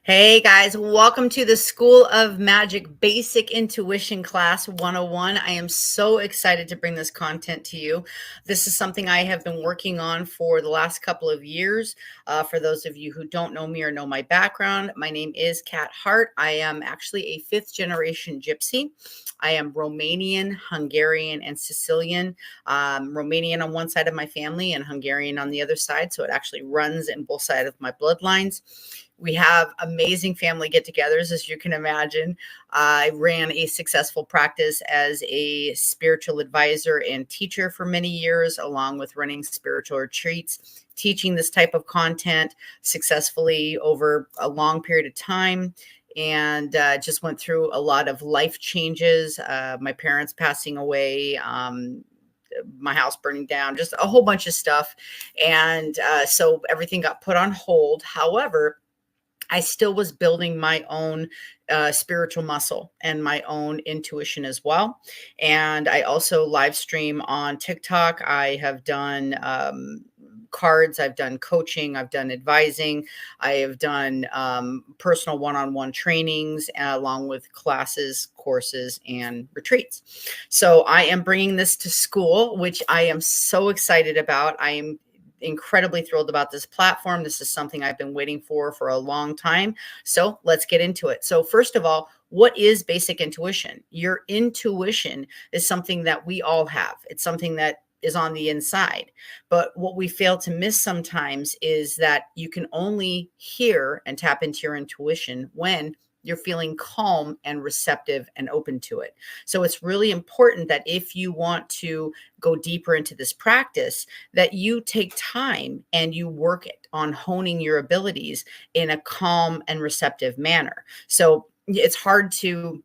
Hey guys, welcome to the School of Magic Basic Intuition Class 101. I am so excited to bring this content to you. This is something I have been working on for the last couple of years. For those of you who don't know me or know my background, my name is Kat Hart. I am actually a fifth generation gypsy. I am Romanian, Hungarian, and Sicilian. Romanian on one side of my family and Hungarian on the other side. So it actually runs in both sides of my bloodlines. We have amazing family get-togethers, as you can imagine. I ran a successful practice as a spiritual advisor and teacher for many years, along with running spiritual retreats, teaching this type of content successfully over a long period of time. And just went through a lot of life changes, my parents passing away, my house burning down, just a whole bunch of stuff. And so everything got put on hold. However, I still was building my own spiritual muscle and my own intuition as well. And I also live stream on TikTok. I have done cards, I've done coaching, I've done advising, I have done personal one-on-one trainings along with classes, courses, and retreats. So I am bringing this to Skool, which I am so excited about. I am incredibly thrilled about this platform. This is something I've been waiting for a long time. So let's get into it. So first of all, what is basic intuition? Your intuition is something that we all have. It's something that is on the inside. But what we fail to miss sometimes is that you can only hear and tap into your intuition when you're feeling calm and receptive and open to it. So it's really important that if you want to go deeper into this practice, that you take time and you work it on honing your abilities in a calm and receptive manner. So it's hard to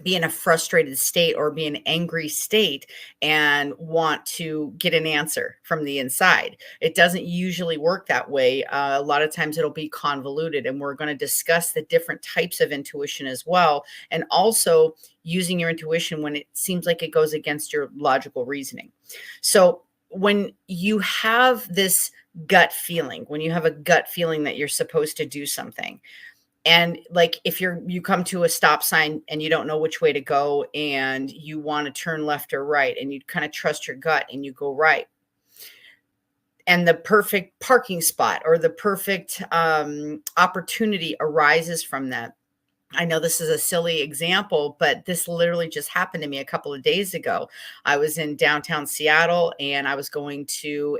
be in a frustrated state or be an angry state and want to get an answer from the inside. It doesn't usually work that way. A lot of times it'll be convoluted, and we're going to discuss the different types of intuition as well, and also using your intuition when it seems like it goes against your logical reasoning. So when you have this gut feeling, when you have a gut feeling that you're supposed to do something, and like if you come to a stop sign and you don't know which way to go and you want to turn left or right and you kind of trust your gut and you go right, and the perfect parking spot or the perfect opportunity arises from that. I know this is a silly example, but this literally just happened to me a couple of days ago. I was in downtown Seattle and I was going to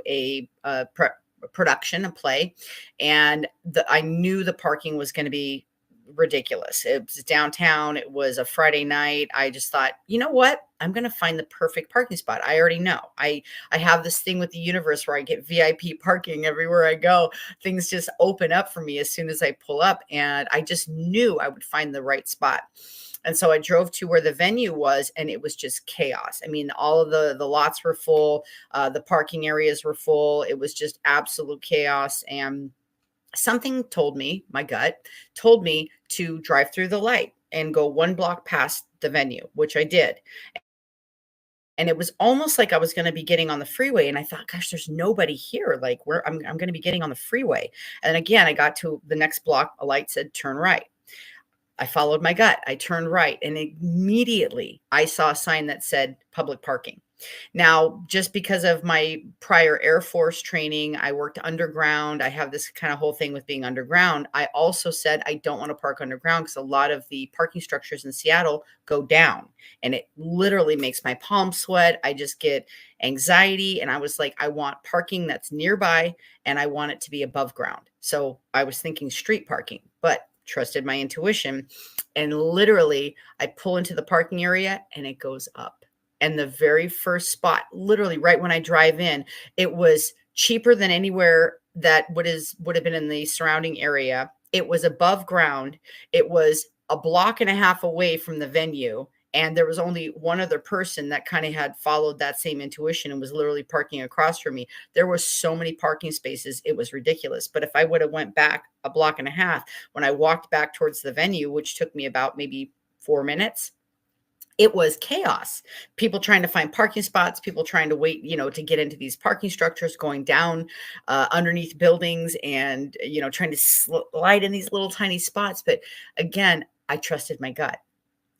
production, a play, and I knew the parking was going to be ridiculous. It was downtown. It was a Friday night. I just thought, you know what? I'm going to find the perfect parking spot. I already know. I have this thing with the universe where I get VIP parking everywhere I go. Things just open up for me as soon as I pull up, and I just knew I would find the right spot. And so I drove to where the venue was, and it was just chaos. I mean, all of the lots were full, the parking areas were full. It was just absolute chaos. And something told me, my gut told me to drive through the light and go one block past the venue, which I did. And it was almost like I was going to be getting on the freeway. And I thought, gosh, there's nobody here. Like where I'm going to be getting on the freeway. And again, I got to the next block. A light said, turn right. I followed my gut. I turned right, and immediately I saw a sign that said public parking. Now, just because of my prior Air Force training, I worked underground. I have this kind of whole thing with being underground. I also said I don't want to park underground because a lot of the parking structures in Seattle go down, and it literally makes my palms sweat. I just get anxiety. And I was like, I want parking that's nearby, and I want it to be above ground. So I was thinking street parking, but trusted my intuition. And literally, I pull into the parking area and it goes up. And the very first spot, literally right when I drive in, it was cheaper than anywhere that would have been in the surrounding area. It was above ground. It was a block and a half away from the venue. And there was only one other person that kind of had followed that same intuition and was literally parking across from me. There were so many parking spaces. It was ridiculous. But if I would have went back a block and a half, when I walked back towards the venue, which took me about maybe 4 minutes, It was chaos. People trying to find parking spots, people trying to wait, to get into these parking structures, going down underneath buildings and, trying to slide in these little tiny spots. But again, I trusted my gut.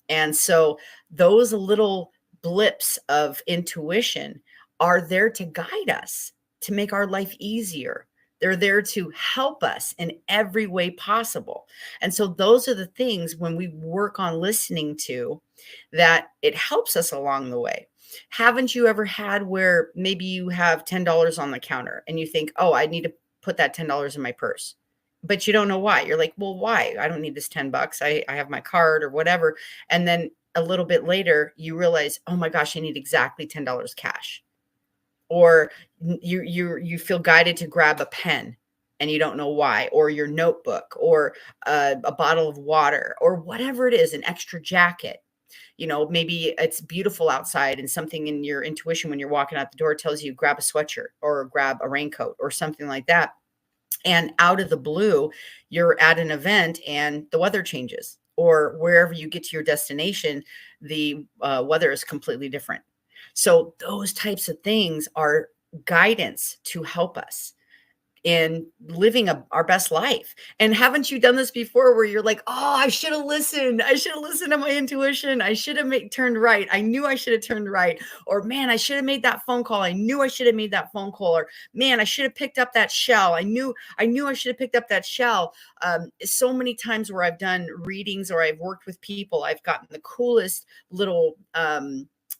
And so those little blips of intuition are there to guide us, to make our life easier. They're there to help us in every way possible. And so those are the things when we work on listening to that it helps us along the way. Haven't you ever had where maybe you have $10 on the counter and you think, oh, I need to put that $10 in my purse? But you don't know why. You're like, well, why? I don't need this 10 bucks. I have my card or whatever. And then a little bit later, you realize, oh my gosh, I need exactly $10 cash. Or you feel guided to grab a pen and you don't know why, or your notebook, or a bottle of water, or whatever it is, an extra jacket. Maybe it's beautiful outside and something in your intuition when you're walking out the door tells you grab a sweatshirt or grab a raincoat or something like that. And out of the blue, you're at an event and the weather changes, or wherever you get to your destination, the weather is completely different. So those types of things are guidance to help us in living our best life. And haven't you done this before where you're like, oh, I should have listened. I should have listened to my intuition. I should have turned right. I knew I should have turned right. Or man, I should have made that phone call. I knew I should have made that phone call. Or man, I should have picked up that shell. I knew I should have picked up that shell. So many times where I've done readings or I've worked with people, I've gotten the coolest little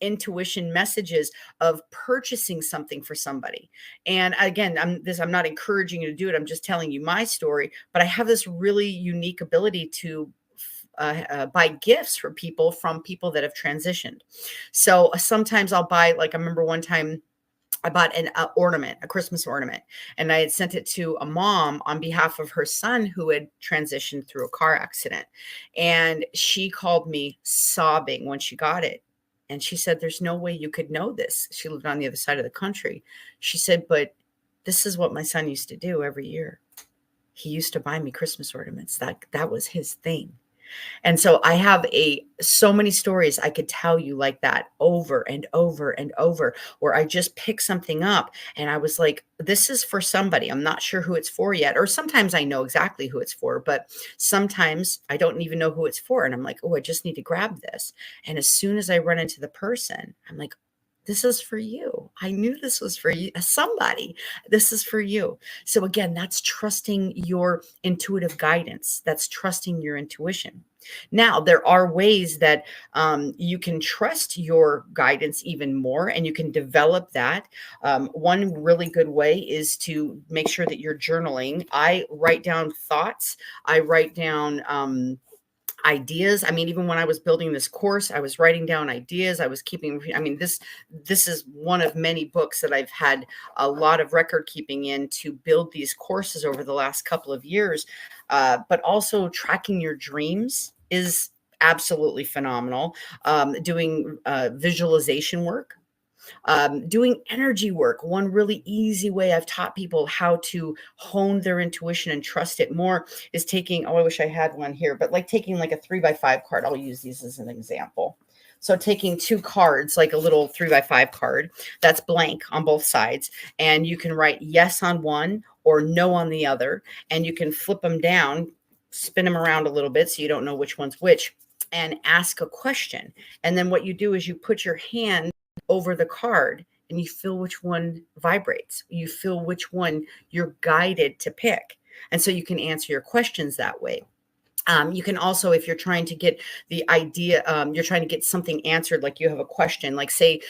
intuition messages of purchasing something for somebody. And again, I'm not encouraging you to do it. I'm just telling you my story, but I have this really unique ability to buy gifts for people from people that have transitioned. So sometimes I'll buy, like, I remember one time I bought an ornament, a Christmas ornament, and I had sent it to a mom on behalf of her son who had transitioned through a car accident. And she called me sobbing when she got it. And she said, there's no way you could know this. She lived on the other side of the country. She said, but this is what my son used to do every year. He used to buy me Christmas ornaments. That was his thing. And so I have so many stories I could tell you like that over and over and over, where I just pick something up and I was like, this is for somebody. I'm not sure who it's for yet. Or sometimes I know exactly who it's for, but sometimes I don't even know who it's for. And I'm like, oh, I just need to grab this. And as soon as I run into the person, I'm like, this is for you. I knew this was for you, somebody. This is for you. So again, that's trusting your intuitive guidance. That's trusting your intuition. Now, there are ways that you can trust your guidance even more, and you can develop that. One really good way is to make sure that you're journaling. I write down thoughts. I write down ideas. I mean, even when I was building this course, I was writing down ideas. I was keeping, this is one of many books that I've had a lot of record keeping in to build these courses over the last couple of years. But also tracking your dreams is absolutely phenomenal. Doing visualization work. Doing energy work. One really easy way I've taught people how to hone their intuition and trust it more is taking, oh, I wish I had one here, but like taking like a 3x5 card. I'll use these as an example. So taking two cards, like a little 3x5 card that's blank on both sides, and you can write yes on one or no on the other, and you can flip them down, spin them around a little bit so you don't know which one's which, and ask a question. And then what you do is you put your hand over the card and you feel which one vibrates. You feel which one you're guided to pick. And so you can answer your questions that way. You can also, if you're trying to get the idea, you're trying to get something answered, like you have a question, like say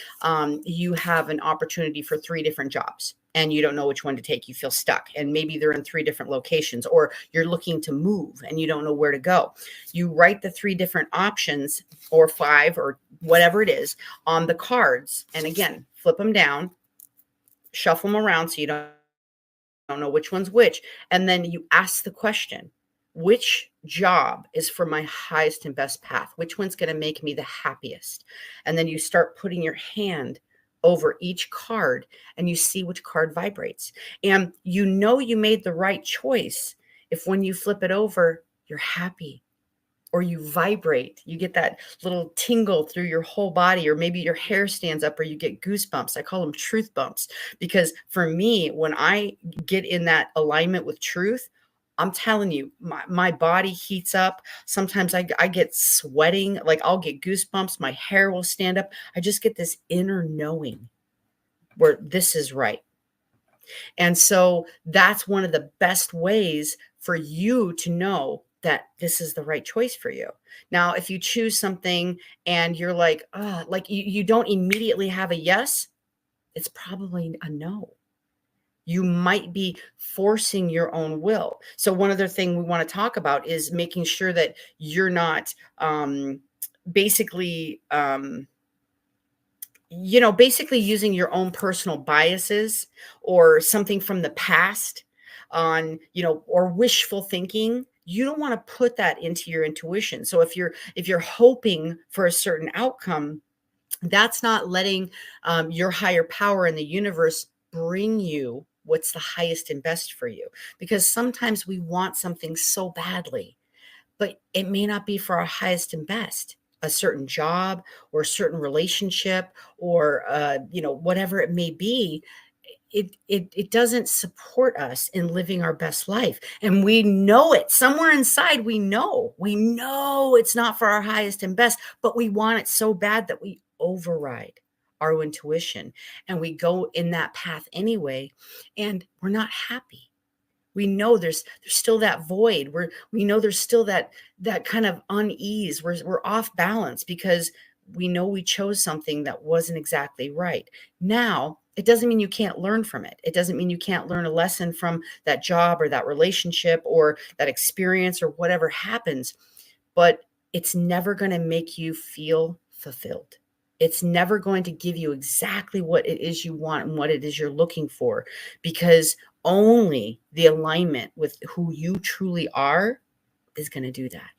you have an opportunity for 3 different jobs and you don't know which one to take. You feel stuck and maybe they're in 3 different locations, or you're looking to move and you don't know where to go. You write the 3 different options or 5 or whatever it is on the cards. And again, flip them down, shuffle them around so you don't know which one's which. And then you ask the question, which job is for my highest and best path? Which one's going to make me the happiest? And then you start putting your hand over each card and you see which card vibrates. And you know you made the right choice if when you flip it over, you're happy or you vibrate. You get that little tingle through your whole body, or maybe your hair stands up, or you get goosebumps. I call them truth bumps, because for me, when I get in that alignment with truth, I'm telling you, my body heats up. Sometimes I get sweating, like I'll get goosebumps. My hair will stand up. I just get this inner knowing where this is right. And so that's one of the best ways for you to know that this is the right choice for you. Now, if you choose something and you're like you don't immediately have a yes, it's probably a no. You might be forcing your own will. So one other thing we want to talk about is making sure that you're not basically basically using your own personal biases or something from the past on, or wishful thinking. You don't want to put that into your intuition. So if you're hoping for a certain outcome, that's not letting your higher power in the universe bring you what's the highest and best for you. Because sometimes we want something so badly, but it may not be for our highest and best. A certain job or a certain relationship, or whatever it may be, it doesn't support us in living our best life, and we know it somewhere inside. We know it's not for our highest and best, but we want it so bad that we override our intuition and we go in that path anyway, and we're not happy. We know there's still that void. We know there's still that kind of unease. We're off balance because we know we chose something that wasn't exactly right. Now, it doesn't mean you can't learn from it. It doesn't mean you can't learn a lesson from that job or that relationship or that experience or whatever happens, but it's never going to make you feel fulfilled. It's never going to give you exactly what it is you want and what it is you're looking for, because only the alignment with who you truly are is going to do that.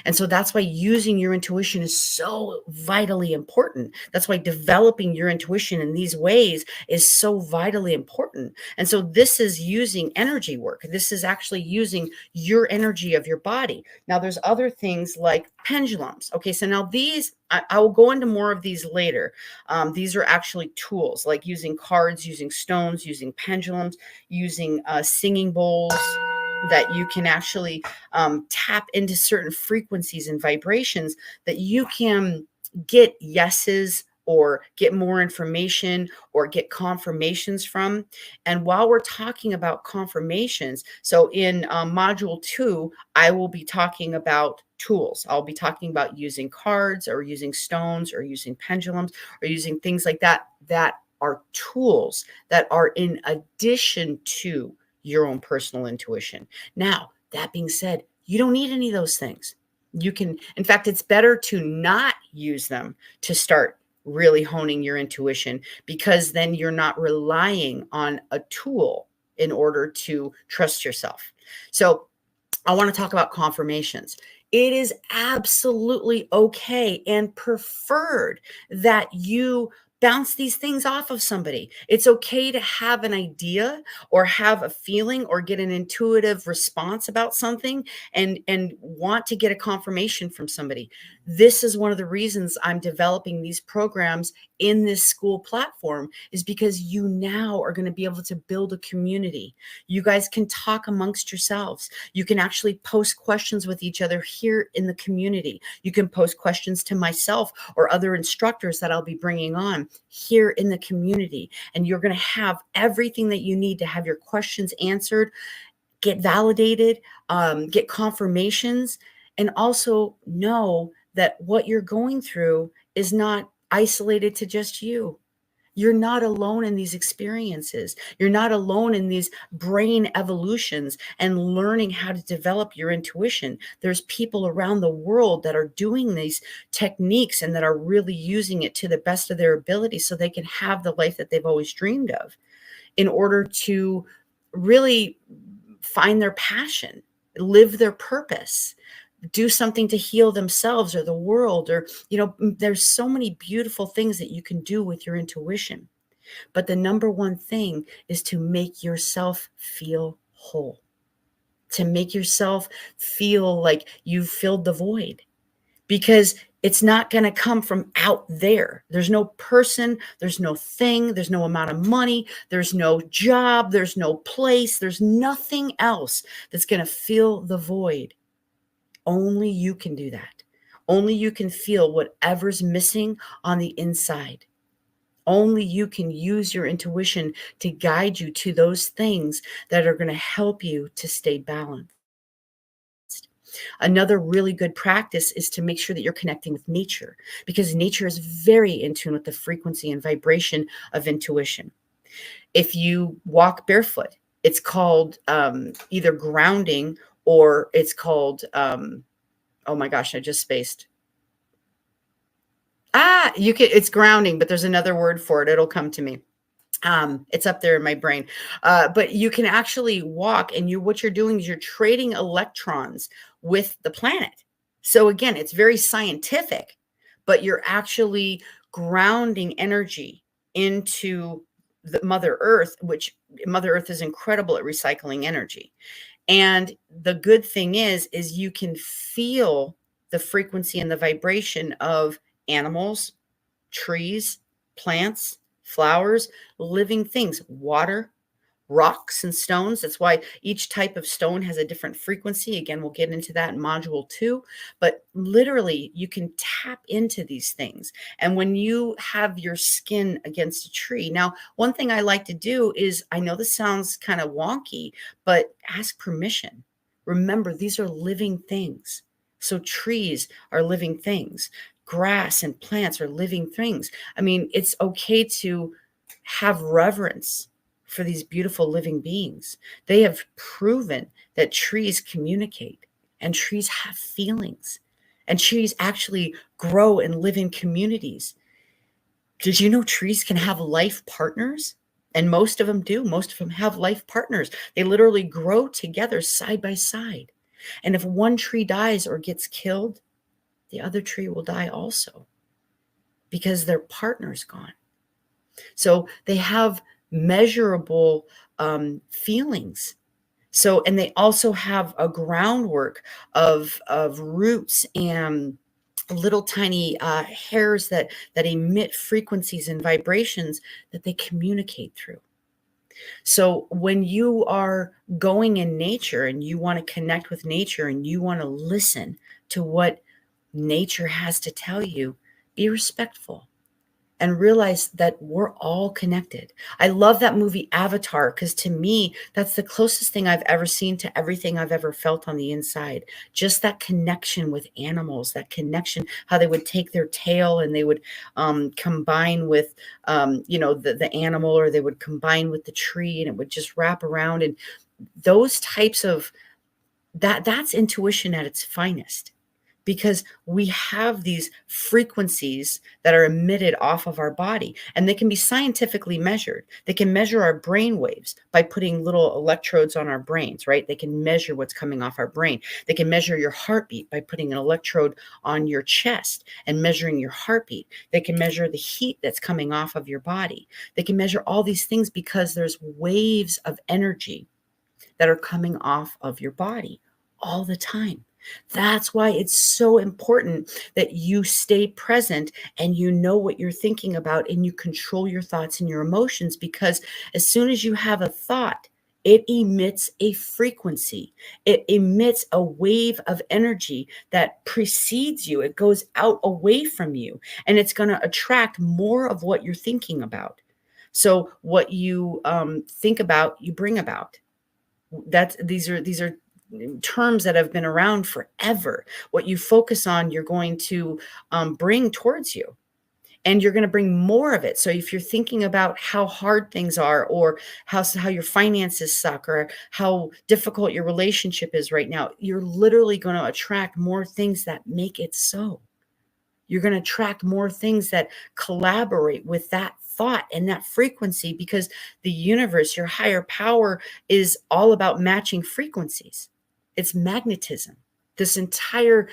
And so that's why using your intuition is so vitally important. That's why developing your intuition in these ways is so vitally important. And so this is using energy work. This is actually using your energy of your body. Now, there's other things like pendulums. Okay, so now these, I will go into more of these later. These are actually tools, like using cards, using stones, using pendulums, using singing bowls, that you can actually tap into certain frequencies and vibrations that you can get yeses or get more information or get confirmations from. And while we're talking about confirmations, so in module 2, I will be talking about tools. I'll be talking about using cards or using stones or using pendulums or using things like that, that are tools that are in addition to your own personal intuition. Now, that being said, you don't need any of those things. You can, in fact, it's better to not use them to start really honing your intuition, because then you're not relying on a tool in order to trust yourself. So I want to talk about confirmations. It is absolutely okay and preferred that you bounce these things off of somebody. It's okay to have an idea or have a feeling or get an intuitive response about something and want to get a confirmation from somebody. This is one of the reasons I'm developing these programs in this Skool platform, is because you now are going to be able to build a community. You guys can talk amongst yourselves. You can actually post questions with each other here in the community. You can post questions to myself or other instructors that I'll be bringing on here in the community. And you're going to have everything that you need to have your questions answered, get validated, get confirmations, and also know that what you're going through is not isolated to just you. You're not alone in these experiences. You're not alone in these brain evolutions and learning how to develop your intuition. There's people around the world that are doing these techniques and that are really using it to the best of their ability so they can have the life that they've always dreamed of, in order to really find their passion, live their purpose, do something to heal themselves or the world, or, there's so many beautiful things that you can do with your intuition. But the number one thing is to make yourself feel whole. to make yourself feel like you've filled the void, because it's not going to come from out there. There's no person, there's no thing, there's no amount of money, there's no job, there's no place, there's nothing else that's going to fill the void. Only you can do that. Only you can feel whatever's missing on the inside. Only you can use your intuition to guide you to those things that are going to help you to stay balanced. Another really good practice is to make sure that you're connecting with nature, because nature is very in tune with the frequency and vibration of intuition. If you walk barefoot, it's called either grounding, or it's called, oh my gosh, I just spaced. It's grounding, but there's another word for it. It'll come to me. It's up there in my brain. But you can actually walk, and what you're doing is you're trading electrons with the planet. So again, it's very scientific, but you're actually grounding energy into the Mother Earth, which Mother Earth is incredible at recycling energy. And the good thing is you can feel the frequency and the vibration of animals, trees, plants, flowers, living things, water, rocks, and stones. That's why each type of stone has a different frequency. Again, we'll get into that in module 2. But literally, you can tap into these things. And when you have your skin against a tree, now, one thing I like to do is, I know this sounds kind of wonky, but ask permission. Remember, these are living things. So trees are living things. Grass and plants are living things. I mean, it's okay to have reverence for these beautiful living beings. They have proven that trees communicate, and trees have feelings, and trees actually grow and live in communities. Did you know trees can have life partners? And most of them do. Most of them have life partners. They literally grow together side by side. And if one tree dies or gets killed, the other tree will die also, because their partner's gone. So they have measurable feelings. So, and they also have a groundwork of roots and little tiny hairs that emit frequencies and vibrations that they communicate through. So when you are going in nature and you want to connect with nature and you want to listen to what nature has to tell you, be respectful and realize that we're all connected. I love that movie Avatar, because to me, that's the closest thing I've ever seen to everything I've ever felt on the inside. Just that connection with animals, that connection, how they would take their tail and they would combine with, the animal, or they would combine with the tree, and it would just wrap around. And those types of, that's intuition at its finest. Because we have these frequencies that are emitted off of our body, and they can be scientifically measured. They can measure our brain waves by putting little electrodes on our brains, right? They can measure what's coming off our brain. They can measure your heartbeat by putting an electrode on your chest and measuring your heartbeat. They can measure the heat that's coming off of your body. They can measure all these things because there's waves of energy that are coming off of your body all the time. That's why it's so important that you stay present and you know what you're thinking about, and you control your thoughts and your emotions, because as soon as you have a thought, it emits a frequency. It emits a wave of energy that precedes you. It goes out away from you, and it's going to attract more of what you're thinking about. So what you think about, you bring about. These are terms that have been around forever. What you focus on, you're going to bring towards you, and you're going to bring more of it. So if you're thinking about how hard things are, or how your finances suck, or how difficult your relationship is right now, you're literally going to attract more things that make it so. You're going to attract more things that collaborate with that thought and that frequency, because the universe, your higher power, is all about matching frequencies. It's magnetism. This entire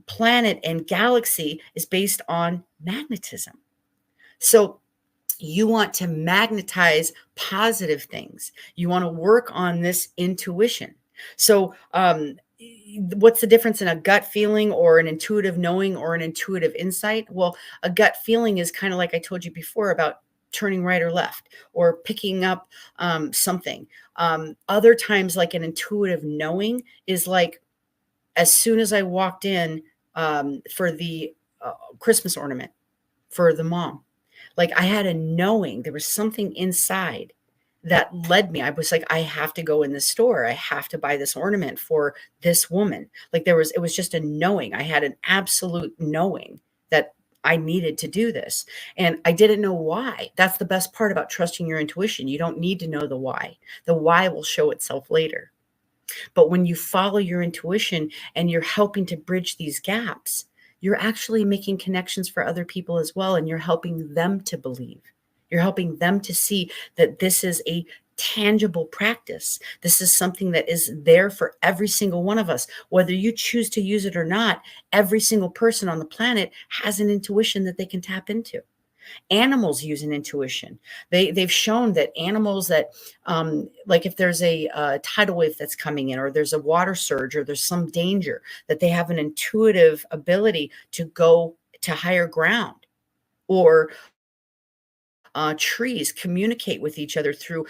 planet and galaxy is based on magnetism. So you want to magnetize positive things. You want to work on this intuition. So, what's the difference in a gut feeling or an intuitive knowing or an intuitive insight? Well, a gut feeling is kind of like I told you before about turning right or left or picking up something. Other times, like an intuitive knowing, is like as soon as I walked in for the Christmas ornament for the mom, like I had a knowing there was something inside that led me. I was like, I have to go in the store. I have to buy this ornament for this woman. Like it was just a knowing. I had an absolute knowing that I needed to do this. And I didn't know why. That's the best part about trusting your intuition. You don't need to know the why. The why will show itself later. But when you follow your intuition and you're helping to bridge these gaps, you're actually making connections for other people as well. And you're helping them to believe. You're helping them to see that this is a tangible practice. This is something that is there for every single one of us. Whether you choose to use it or not, every single person on the planet has an intuition that they can tap into. Animals use an intuition. They've shown that animals that like if there's a tidal wave that's coming in or there's a water surge or there's some danger, that they have an intuitive ability to go to higher ground. Or trees communicate with each other through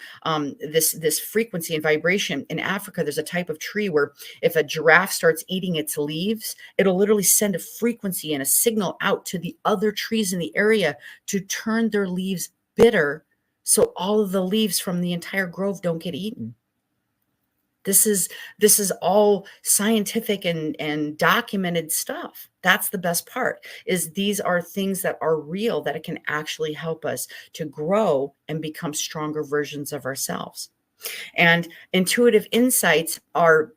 this frequency and vibration. In Africa, there's a type of tree where if a giraffe starts eating its leaves, it'll literally send a frequency and a signal out to the other trees in the area to turn their leaves bitter, so all of the leaves from the entire grove don't get eaten. This is all scientific and documented stuff. That's the best part, is these are things that are real, that it can actually help us to grow and become stronger versions of ourselves. And intuitive insights are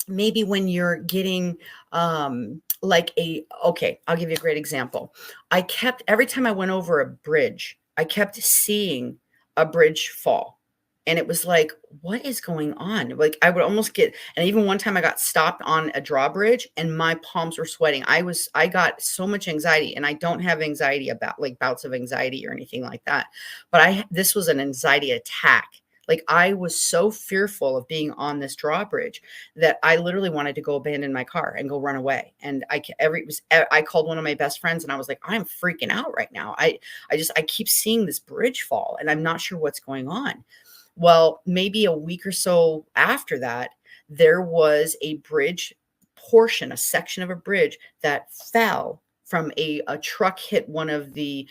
maybe when you're getting okay, I'll give you a great example. I kept every time I went over a bridge, I kept seeing a bridge fall. And it was like, what is going on? Like I would almost get, and even one time I got stopped on a drawbridge and my palms were sweating. I got so much anxiety, and I don't have anxiety about like bouts of anxiety or anything like that. But this was an anxiety attack. Like I was so fearful of being on this drawbridge that I literally wanted to go abandon my car and go run away. And I called one of my best friends and I was like, I'm freaking out right now. I keep seeing this bridge fall and I'm not sure what's going on. Well, maybe a week or so after that, there was a bridge portion, a section of a bridge that fell from a truck hit one of the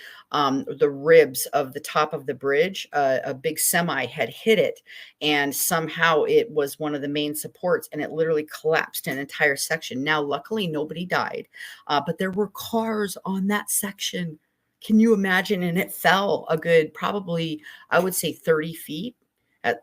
ribs of the top of the bridge. A big semi had hit it, and somehow it was one of the main supports, and it literally collapsed an entire section. Now, luckily, nobody died, but there were cars on that section. Can you imagine? And it fell a good, probably, I would say 30 feet.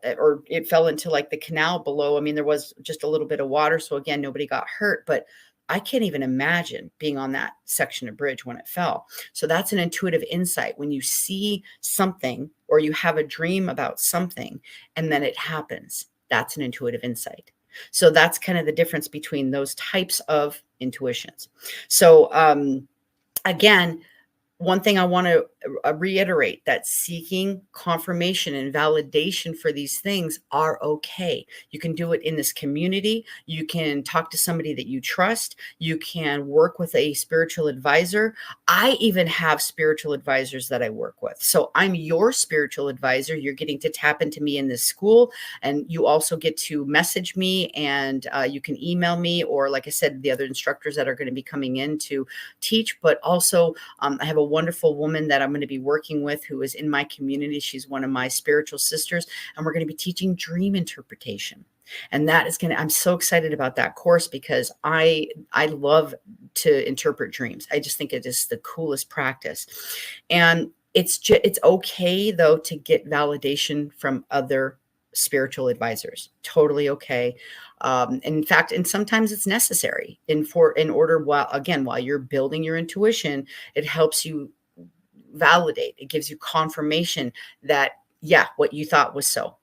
Or it fell into like the canal below. I mean, there was just a little bit of water. So again, nobody got hurt, but I can't even imagine being on that section of bridge when it fell. So that's an intuitive insight. When you see something or you have a dream about something and then it happens, that's an intuitive insight. So that's kind of the difference between those types of intuitions. So again, one thing I want to reiterate, that seeking confirmation and validation for these things are okay. You can do it in this community. You can talk to somebody that you trust. You can work with a spiritual advisor. I even have spiritual advisors that I work with. So I'm your spiritual advisor. You're getting to tap into me in this school. And you also get to message me, and you can email me, or like I said, the other instructors that are going to be coming in to teach. But also I have a wonderful woman that I'm going to be working with who is in my community. She's one of my spiritual sisters, and we're going to be teaching dream interpretation. And that is I'm so excited about that course because I love to interpret dreams. I just think it is the coolest practice. And it's okay though to get validation from other spiritual advisors. Totally okay. In fact, and sometimes it's necessary in order, while you're building your intuition, it helps you validate. It gives you confirmation that, yeah, what you thought was so.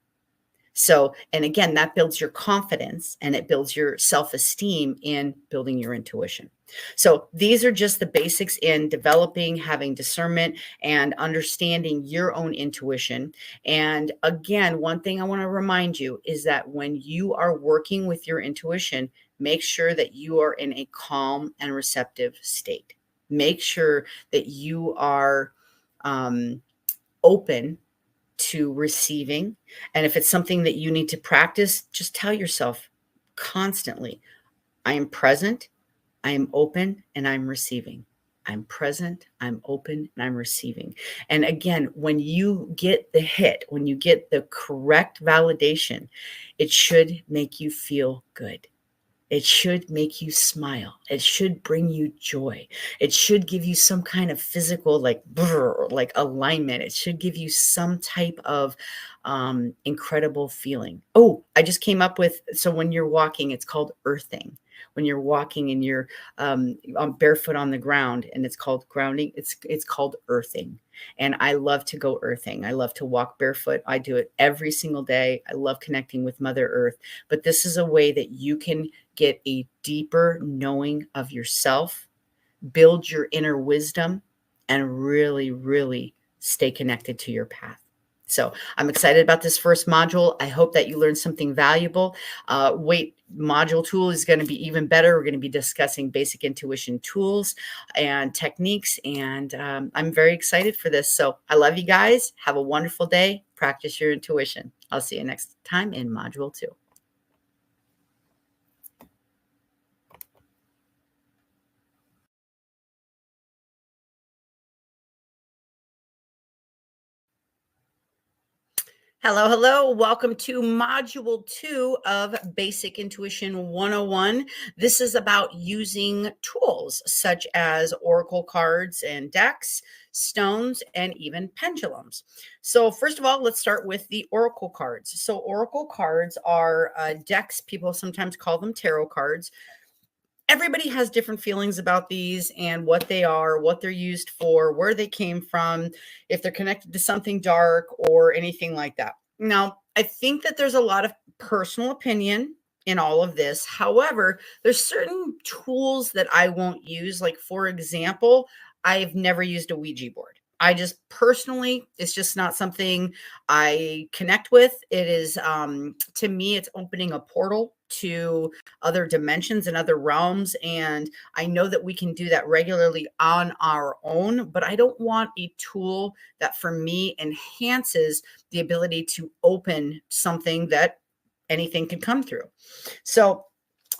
So, and again, that builds your confidence and it builds your self esteem in building your intuition. So, these are just the basics in developing, having discernment, and understanding your own intuition. And again, one thing I want to remind you is that when you are working with your intuition, make sure that you are in a calm and receptive state. Make sure that you are um, open to receiving. And if it's something that you need to practice, just tell yourself constantly, I am present, I am open, and I'm receiving. I'm present, I'm open, and I'm receiving. And again, when you get the hit, when you get the correct validation, it should make you feel good. It should make you smile. It should bring you joy. It should give you some kind of physical, like, brr, like alignment. It should give you some type of incredible feeling. Oh, I just came up with, so when you're walking, it's called earthing. When you're walking and you're barefoot on the ground, and it's called grounding, it's called earthing. And I love to go earthing. I love to walk barefoot. I do it every single day. I love connecting with Mother Earth. But this is a way that you can get a deeper knowing of yourself, build your inner wisdom, and really, really stay connected to your path. So I'm excited about this first module. I hope that you learned something valuable. Wait, module tool is going to be even better. We're going to be discussing basic intuition tools and techniques, and I'm very excited for this. So I love you guys. Have a wonderful day. Practice your intuition. I'll see you next time in module 2. Hello, hello. Welcome to Module 2 of Basic Intuition 101. This is about using tools such as oracle cards and decks, stones, and even pendulums. So first of all, let's start with the oracle cards. So oracle cards are decks. People sometimes call them tarot cards. Everybody has different feelings about these and what they are, what they're used for, where they came from, if they're connected to something dark or anything like that. Now, I think that there's a lot of personal opinion in all of this. However, there's certain tools that I won't use. Like, for example, I've never used a Ouija board. I just personally, it's just not something I connect with. It is, to me, it's opening a portal to other dimensions and other realms. And I know that we can do that regularly on our own, but I don't want a tool that for me enhances the ability to open something that anything can come through. So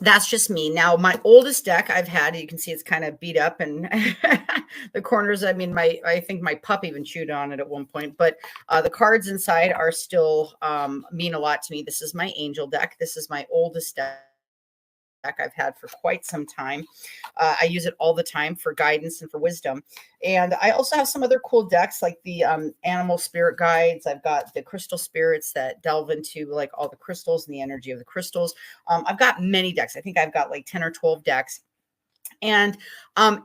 that's just me. Now, my oldest deck I've had, you can see it's kind of beat up and the corners. I mean, I think my pup even chewed on it at one point, but the cards inside are still mean a lot to me. This is my angel deck. This is my oldest deck I've had for quite some time. I use it all the time for guidance and for wisdom. And I also have some other cool decks like the animal spirit guides. I've got the crystal spirits that delve into like all the crystals and the energy of the crystals. I've got many decks. I think I've got like 10 or 12 decks. And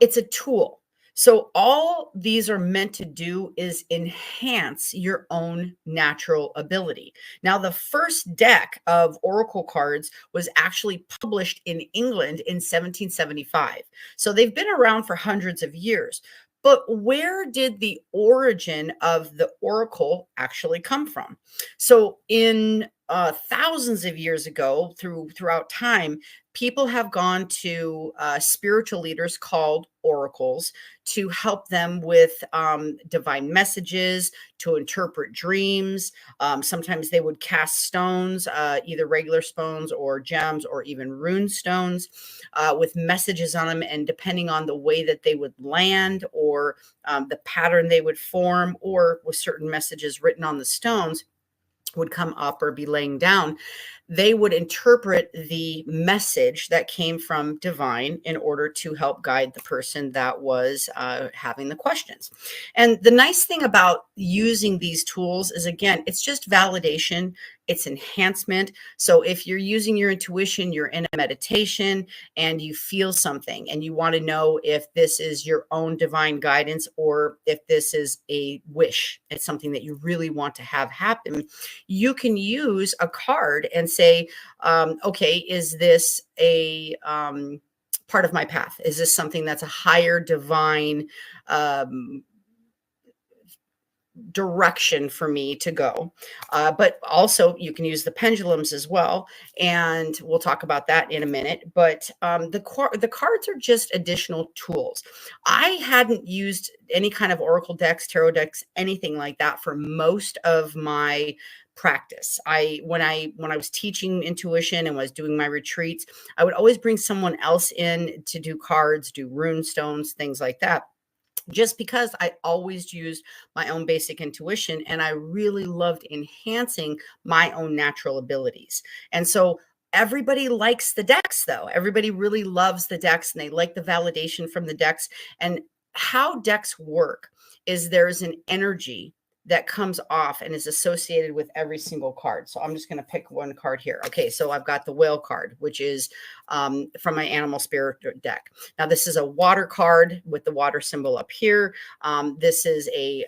it's a tool. So all these are meant to do is enhance your own natural ability. Now, the first deck of oracle cards was actually published in England in 1775. So they've been around for hundreds of years. But where did the origin of the oracle actually come from? So in thousands of years ago, throughout time, people have gone to spiritual leaders called oracles to help them with divine messages, to interpret dreams. Sometimes they would cast stones, either regular stones or gems or even rune stones with messages on them. And depending on the way that they would land or the pattern they would form, or with certain messages written on the stones, would come up or be laying down, they would interpret the message that came from divine in order to help guide the person that was having the questions. And the nice thing about using these tools is, again, it's just validation. it's enhancement. So if you're using your intuition, you're in a meditation and you feel something and you want to know if this is your own divine guidance or if this is a wish, it's something that you really want to have happen, you can use a card and say, okay, is this a part of my path? Is this something that's a higher divine um, direction for me to go? But also, you can use the pendulums as well, and we'll talk about that in a minute. But the cards are just additional tools. I hadn't used any kind of oracle decks, tarot decks, anything like that for most of my practice. When I was teaching intuition and was doing my retreats, I would always bring someone else in to do cards, do rune stones, things like that, just because I always used my own basic intuition and I really loved enhancing my own natural abilities. And so everybody likes the decks, though. Everybody really loves the decks and they like the validation from the decks. And how decks work is there's an energy that comes off and is associated with every single card. So I'm just going to pick one card here. Okay, so I've got the whale card, which is from my animal spirit deck. Now, this is a water card with the water symbol up here. This is a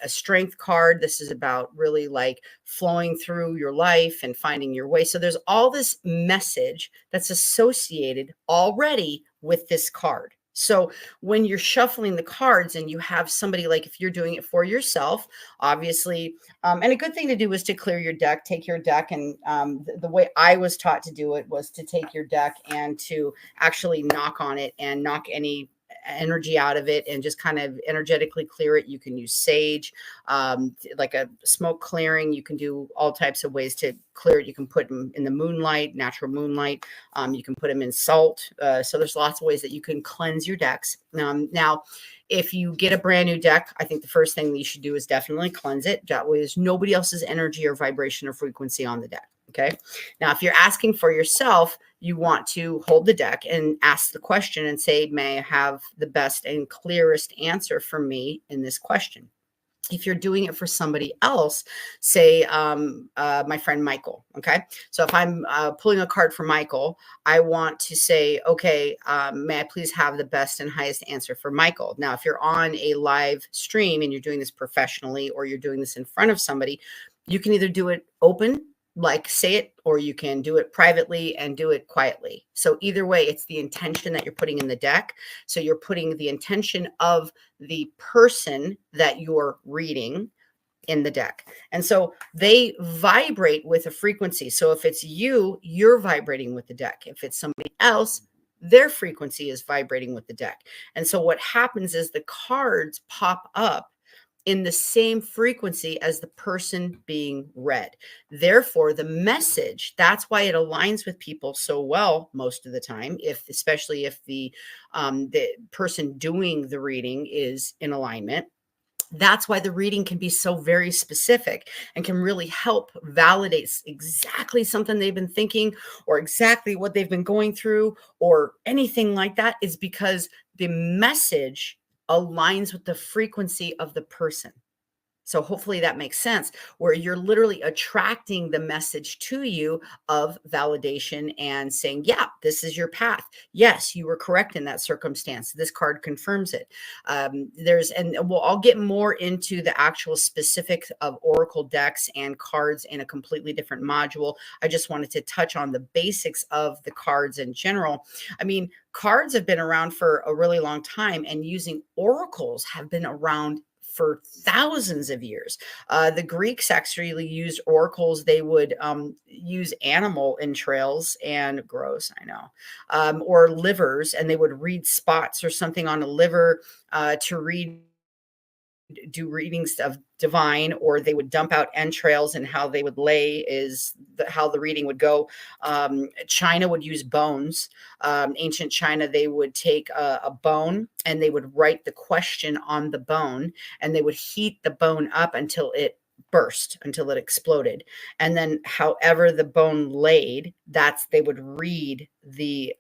strength card. This is about really like flowing through your life and finding your way. So there's all this message that's associated already with this card. So when you're shuffling the cards and you have somebody, like if you're doing it for yourself, obviously, and a good thing to do is to clear your deck, take your deck. And the way I was taught to do it was to take your deck and to actually knock on it and knock any energy out of it and just kind of energetically clear it. You can use sage, like a smoke clearing. You can do all types of ways to clear it. You can put them in the moonlight, natural moonlight. You can put them in salt. So there's lots of ways that you can cleanse your decks. Now, if you get a brand new deck, I think the first thing that you should do is definitely cleanse it. That way there's nobody else's energy or vibration or frequency on the deck. Okay. Now, if you're asking for yourself, you want to hold the deck and ask the question and say, may I have the best and clearest answer for me in this question? If you're doing it for somebody else, say my friend Michael. Okay. So if I'm pulling a card for Michael, I want to say, okay, may I please have the best and highest answer for Michael? Now, if you're on a live stream and you're doing this professionally or you're doing this in front of somebody, you can either do it open, like say it, or you can do it privately and do it quietly. So either way, it's the intention that you're putting in the deck. So you're putting the intention of the person that you're reading in the deck. And so they vibrate with a frequency. So if it's you, you're vibrating with the deck. If it's somebody else, their frequency is vibrating with the deck. And so what happens is the cards pop up in the same frequency as the person being read. Therefore, the message, that's why it aligns with people so well most of the time, especially if the person doing the reading is in alignment. That's why the reading can be so very specific and can really help validate exactly something they've been thinking or exactly what they've been going through or anything like that, is because the message aligns with the frequency of the person. So hopefully that makes sense, where you're literally attracting the message to you of validation and saying, yeah, this is your path. Yes, you were correct in that circumstance. This card confirms it. I'll get more into the actual specifics of Oracle decks and cards in a completely different module. I just wanted to touch on the basics of the cards in general. I mean, cards have been around for a really long time, and using oracles have been around for thousands of years. The Greeks actually used oracles. They would use animal entrails, and gross, I know, or livers, and they would read spots or something on a liver to do readings of divine, or they would dump out entrails, and how they would lay is how the reading would go. China would use bones. Ancient China, they would take a bone and they would write the question on the bone, and they would heat the bone up until it burst, until it exploded. And then however the bone laid, they would read the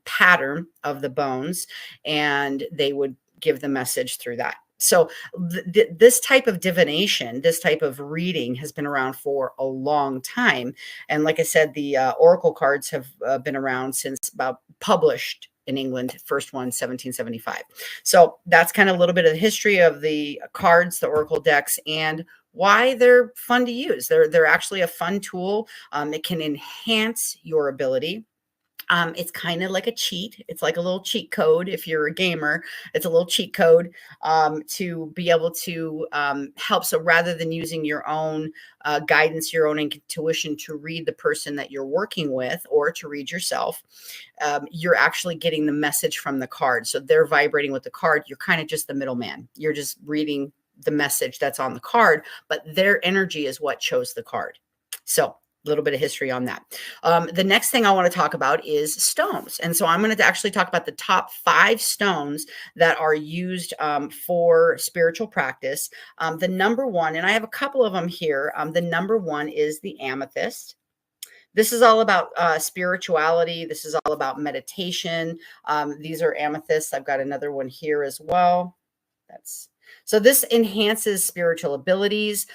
pattern of the bones, and they would give the message through that. So this type of divination, this type of reading has been around for a long time. And like I said, the oracle cards have been around since about published in England, first one 1775. So that's kind of a little bit of the history of the cards, the oracle decks, and why they're fun to use. They're actually a fun tool. It can enhance your ability. It's kind of like a cheat. It's like a little cheat code. If you're a gamer, it's a little cheat code to be able to help. So rather than using your own guidance, your own intuition to read the person that you're working with or to read yourself, you're actually getting the message from the card. So they're vibrating with the card. You're kind of just the middleman. You're just reading the message that's on the card, but their energy is what chose the card. So a little bit of history on that. The next thing I want to talk about is stones. And so I'm going to actually talk about the top 5 stones that are used for spiritual practice. The number one, and I have a couple of them here. The number one is the amethyst. This is all about spirituality. This is all about meditation. These are amethysts. I've got another one here as well. So this enhances spiritual abilities.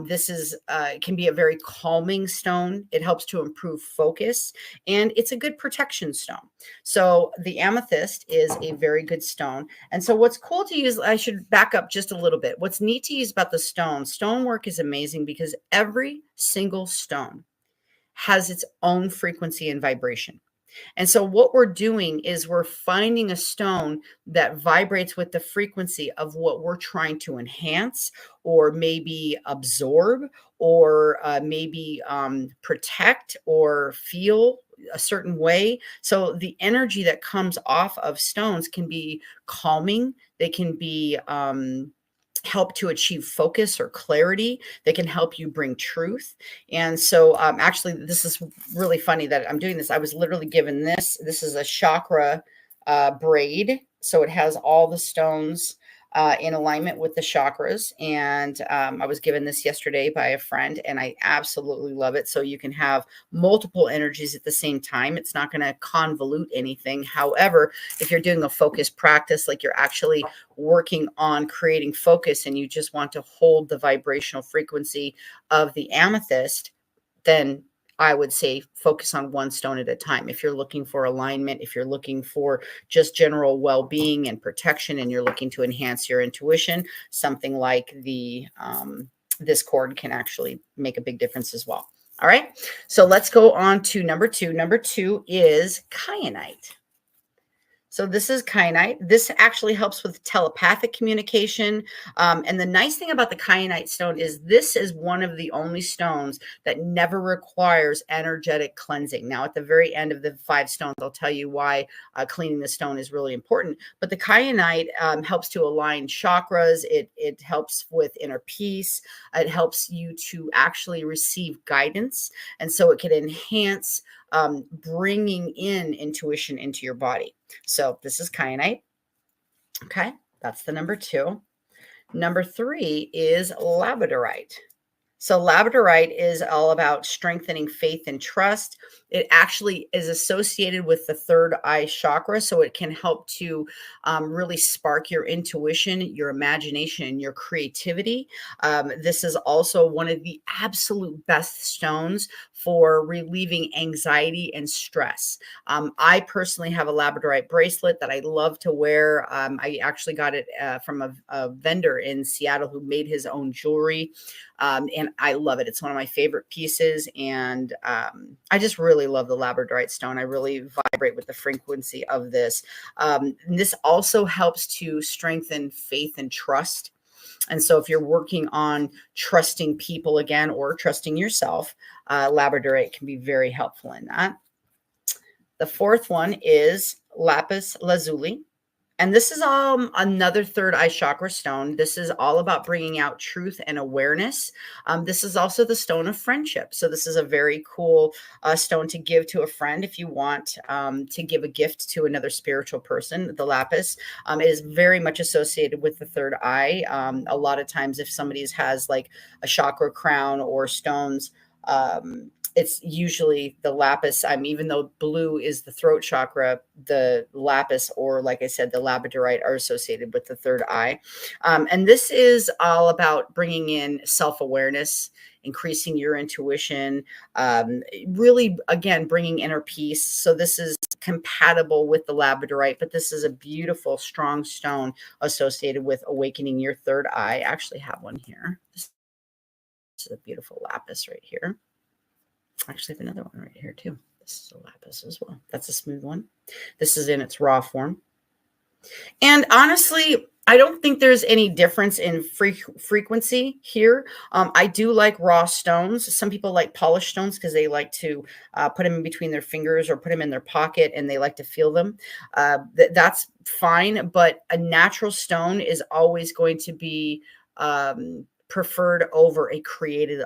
This is can be a very calming stone. It helps to improve focus, and it's a good protection stone. So the amethyst is a very good stone. And so what's cool to use, I should back up just a little bit. What's neat to use about the stonework is amazing because every single stone has its own frequency and vibration. And so what we're doing is we're finding a stone that vibrates with the frequency of what we're trying to enhance or maybe absorb or maybe protect or feel a certain way. So the energy that comes off of stones can be calming. They can be help to achieve focus or clarity. They can help you bring truth. And so actually, this is really funny that I'm doing this. I was literally given this. This is a chakra braid. So it has all the stones in alignment with the chakras. And I was given this yesterday by a friend, and I absolutely love it. So you can have multiple energies at the same time. It's not going to convolute anything. However, if you're doing a focused practice, like you're actually working on creating focus and you just want to hold the vibrational frequency of the amethyst, then I would say focus on one stone at a time. If you're looking for alignment, if you're looking for just general well-being and protection, and you're looking to enhance your intuition, something like the this cord can actually make a big difference as well. All right, so let's go on to number 2. Number 2 is kyanite. So this is kyanite. This actually helps with telepathic communication. And the nice thing about the kyanite stone is this is one of the only stones that never requires energetic cleansing. Now, at the very end of the 5 stones, I'll tell you why cleaning the stone is really important. But the kyanite helps to align chakras. It helps with inner peace. It helps you to actually receive guidance. And so it can enhance bringing in intuition into your body. So this is kyanite. Okay, that's the number 2. Number 3 is labradorite. So labradorite is all about strengthening faith and trust. It actually is associated with the third eye chakra, so it can help to really spark your intuition, your imagination, and your creativity. This is also one of the absolute best stones for relieving anxiety and stress. I personally have a labradorite bracelet that I love to wear. I actually got it from a vendor in Seattle who made his own jewelry. And I love it. It's one of my favorite pieces. And I just really love the labradorite stone. I really vibrate with the frequency of this. This also helps to strengthen faith and trust. And so if you're working on trusting people again or trusting yourself, labradorite can be very helpful in that. The 4th one is lapis lazuli. And this is another third eye chakra stone. This is all about bringing out truth and awareness. This is also the stone of friendship. So this is a very cool stone to give to a friend if you want to give a gift to another spiritual person. The lapis is very much associated with the third eye. A lot of times if somebody has like a chakra crown or stones, it's usually the lapis. Even though blue is the throat chakra, the lapis, or like I said, the labradorite, are associated with the third eye. And this is all about bringing in self-awareness, increasing your intuition, really, again, bringing inner peace. So this is compatible with the labradorite, but this is a beautiful, strong stone associated with awakening your third eye. I actually have one here. This is a beautiful lapis right here. I actually have another one right here too. This is a lapis as well. That's a smooth one. This is in its raw form. And honestly, I don't think there's any difference in frequency here. I do like raw stones. Some people like polished stones because they like to put them in between their fingers or put them in their pocket, and they like to feel them. That's fine, but a natural stone is always going to be preferred over a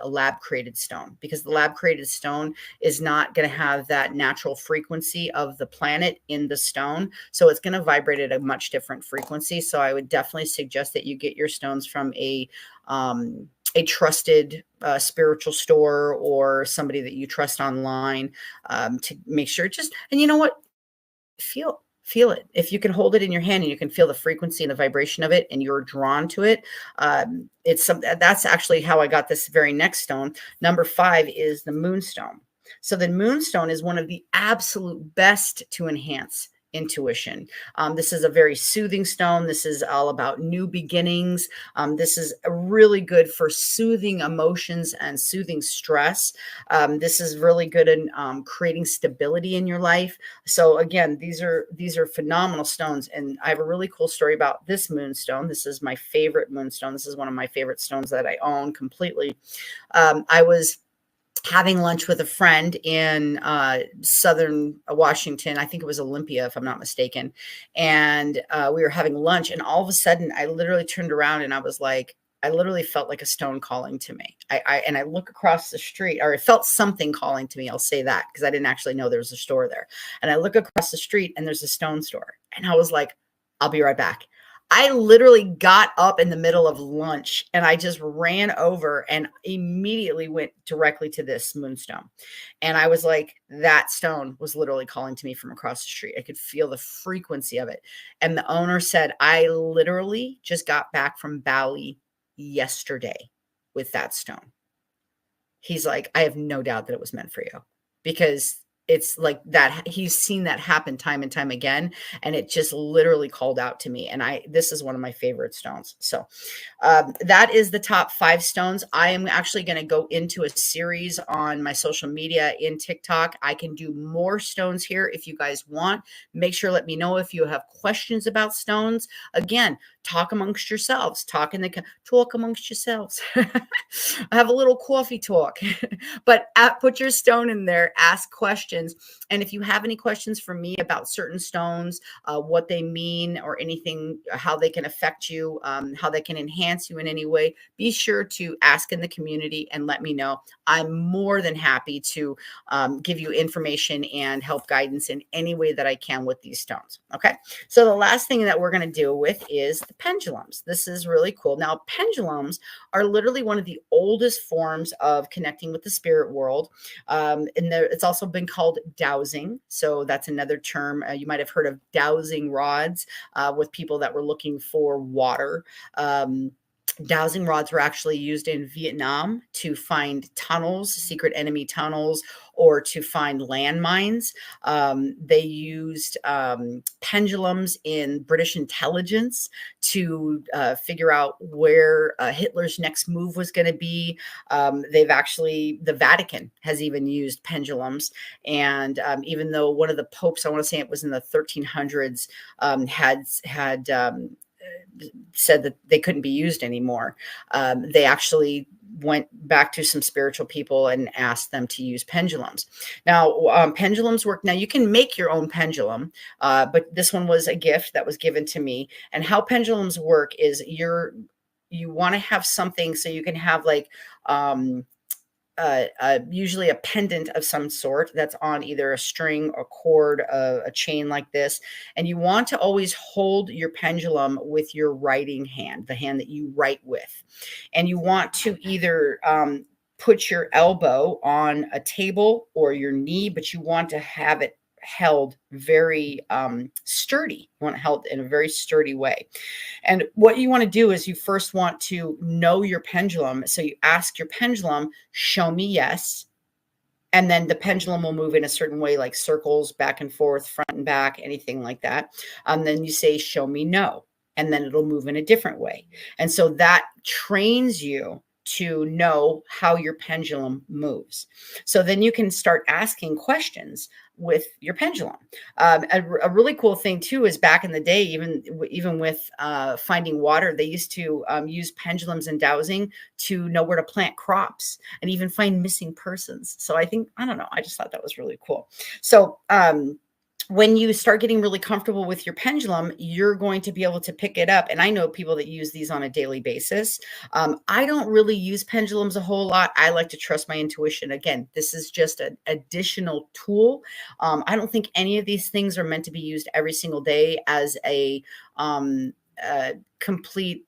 lab created stone, because the lab created stone is not going to have that natural frequency of the planet in the stone. So it's going to vibrate at a much different frequency. So I would definitely suggest that you get your stones from a trusted spiritual store, or somebody that you trust online, to make sure and you know what? Feel it. If you can hold it in your hand and you can feel the frequency and the vibration of it, and you're drawn to it, it's something. That's actually how I got this very next stone. Number 5 is the moonstone. So the moonstone is one of the absolute best to enhance intuition. This is a very soothing stone. This is all about new beginnings. This is really good for soothing emotions and soothing stress. This is really good in creating stability in your life. So again, these are phenomenal stones. And I have a really cool story about this moonstone. This is my favorite moonstone. This is one of my favorite stones that I own completely. I was having lunch with a friend in Southern Washington. I think it was Olympia, if I'm not mistaken. And we were having lunch, and all of a sudden I literally turned around and I was like, I literally felt like a stone calling to me. And I look across the street, or I felt something calling to me. I'll say that, because I didn't actually know there was a store there. And I look across the street and there's a stone store. And I was like, I'll be right back. I literally got up in the middle of lunch and I just ran over and immediately went directly to this moonstone. And I was like, that stone was literally calling to me from across the street. I could feel the frequency of it. And the owner said, I literally just got back from Bali yesterday with that stone. He's like, I have no doubt that it was meant for you, because it's like that. He's seen that happen time and time again. And it just literally called out to me. And this is one of my favorite stones. So that is the top 5 stones. I am actually going to go into a series on my social media in TikTok. I can do more stones here if you guys want. Make sure, let me know if you have questions about stones. Again, talk amongst yourselves, talk amongst yourselves. Have a little coffee talk, but put your stone in there, ask questions. And if you have any questions for me about certain stones, what they mean or anything, how they can affect you, how they can enhance you in any way, be sure to ask in the community and let me know. I'm more than happy to give you information and help guidance in any way that I can with these stones. Okay. So the last thing that we're going to deal with is the pendulums. This is really cool. Now, pendulums are literally one of the oldest forms of connecting with the spirit world. And it's also been called dowsing. So that's another term. You might have heard of dowsing rods with people that were looking for water. Dowsing rods were actually used in Vietnam to find tunnels, secret enemy tunnels, or to find landmines. They used pendulums in British intelligence to figure out where Hitler's next move was going to be. The Vatican has even used pendulums. And even though one of the popes, I want to say it was in the 1300s, had said that they couldn't be used anymore, they actually went back to some spiritual people and asked them to use pendulums. Now, pendulums work. Now, you can make your own pendulum, but this one was a gift that was given to me. And how pendulums work is you want to have something so you can have like usually a pendant of some sort that's on either a string, a cord, a chain like this. And you want to always hold your pendulum with your writing hand, the hand that you write with. And you want to either put your elbow on a table or your knee, but you want to have it held very sturdy. You want it held in a very sturdy way. And what you want to do is you first want to know your pendulum. So you ask your pendulum, show me yes. And then the pendulum will move in a certain way, like circles back and forth, front and back, anything like that. Then you say, show me no. And then it'll move in a different way. And so that trains you to know how your pendulum moves. So then you can start asking questions with your pendulum. A really cool thing too is back in the day, even with finding water, they used to use pendulums and dowsing to know where to plant crops and even find missing persons. So I don't know, I just thought that was really cool. So when you start getting really comfortable with your pendulum, you're going to be able to pick it up. And I know people that use these on a daily basis. I don't really use pendulums a whole lot. I like to trust my intuition. Again, this is just an additional tool. I don't think any of these things are meant to be used every single day as a complete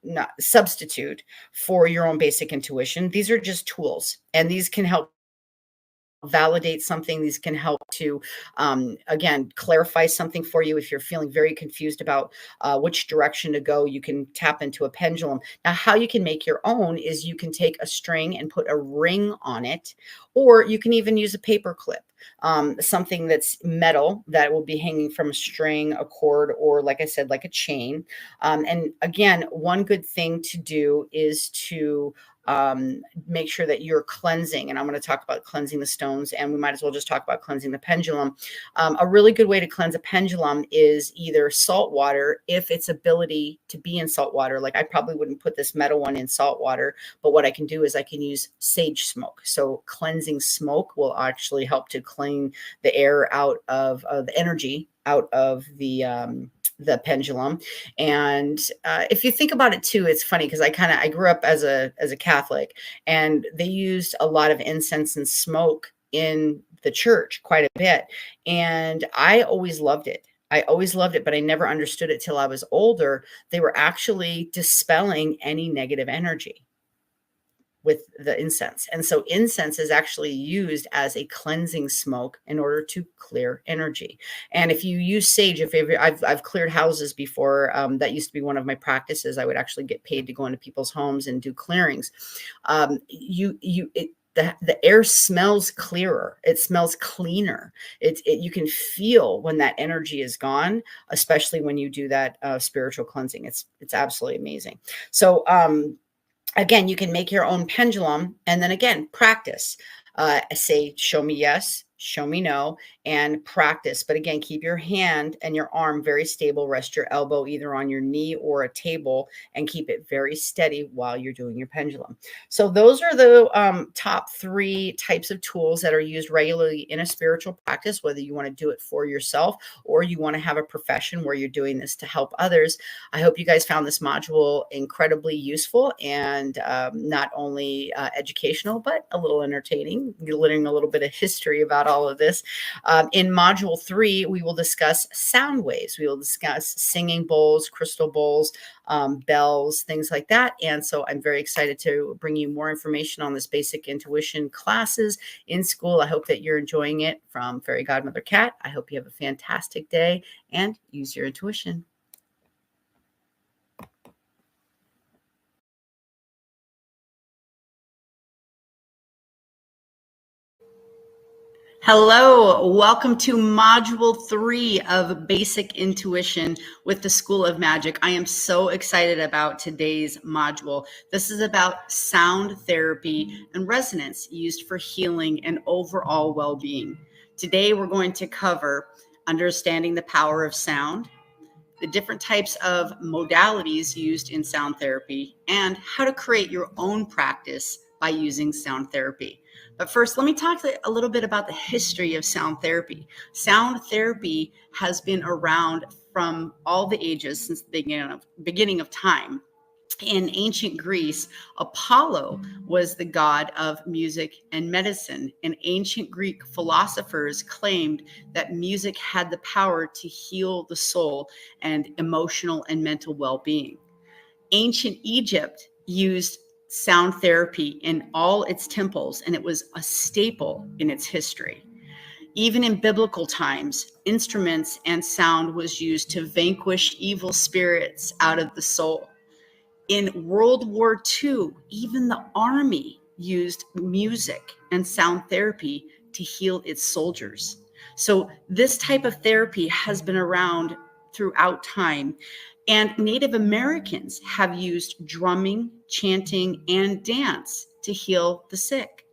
not substitute for your own basic intuition. These are just tools, and these can help validate something. These can help to, again, clarify something for you. If you're feeling very confused about which direction to go, you can tap into a pendulum. Now, how you can make your own is you can take a string and put a ring on it, or you can even use a paper clip, something that's metal that will be hanging from a string, a cord, or like I said, like a chain. And again, one good thing to do is to make sure that you're cleansing. And I'm going to talk about cleansing the stones, and we might as well just talk about cleansing the pendulum. A really good way to cleanse a pendulum is either salt water, if its ability to be in salt water. Like I probably wouldn't put this metal one in salt water, but what I can do is I can use sage smoke. So cleansing smoke will actually help to clean the air out of the energy out of the pendulum. And if you think about it too, it's funny because I grew up as a Catholic, and they used a lot of incense and smoke in the church quite a bit. And I always loved it. But I never understood it till I was older. They were actually dispelling any negative energy with the incense. And so incense is actually used as a cleansing smoke in order to clear energy. And if you use sage, I've cleared houses before, that used to be one of my practices. I would actually get paid to go into people's homes and do clearings. The air smells clearer. It smells cleaner. You can feel when that energy is gone, especially when you do that spiritual cleansing. It's absolutely amazing. So, again, you can make your own pendulum, and then again, practice. Say, show me yes, show me no, and practice. But again, keep your hand and your arm very stable. Rest your elbow either on your knee or a table, and keep it very steady while you're doing your pendulum. So those are the top 3 types of tools that are used regularly in a spiritual practice, whether you want to do it for yourself or you want to have a profession where you're doing this to help others. I hope you guys found this module incredibly useful and not only educational, but a little entertaining. You're learning a little bit of history about all of this. In module 3, we will discuss sound waves. We will discuss singing bowls, crystal bowls, bells, things like that. And so I'm very excited to bring you more information on this basic intuition classes in Skool. I hope that you're enjoying it. From Fairy Godmother Cat, I hope you have a fantastic day and use your intuition. Hello, welcome to Module 3 of Basic Intuition with the School of Magic. I am so excited about today's module. This is about sound therapy and resonance used for healing and overall well-being. Today, we're going to cover understanding the power of sound, the different types of modalities used in sound therapy, and how to create your own practice by using sound therapy. But first, let me talk a little bit about the history of sound therapy. Sound therapy has been around from all the ages since the beginning of time. In ancient Greece, Apollo was the god of music and medicine, and ancient Greek philosophers claimed that music had the power to heal the soul and emotional and mental well-being. Ancient Egypt used sound therapy in all its temples, and it was a staple in its history. Even in biblical times, instruments and sound was used to vanquish evil spirits out of the soul. In World War II, even the army used music and sound therapy to heal its soldiers. So this type of therapy has been around throughout time. And Native Americans have used drumming, chanting, and dance to heal the sick.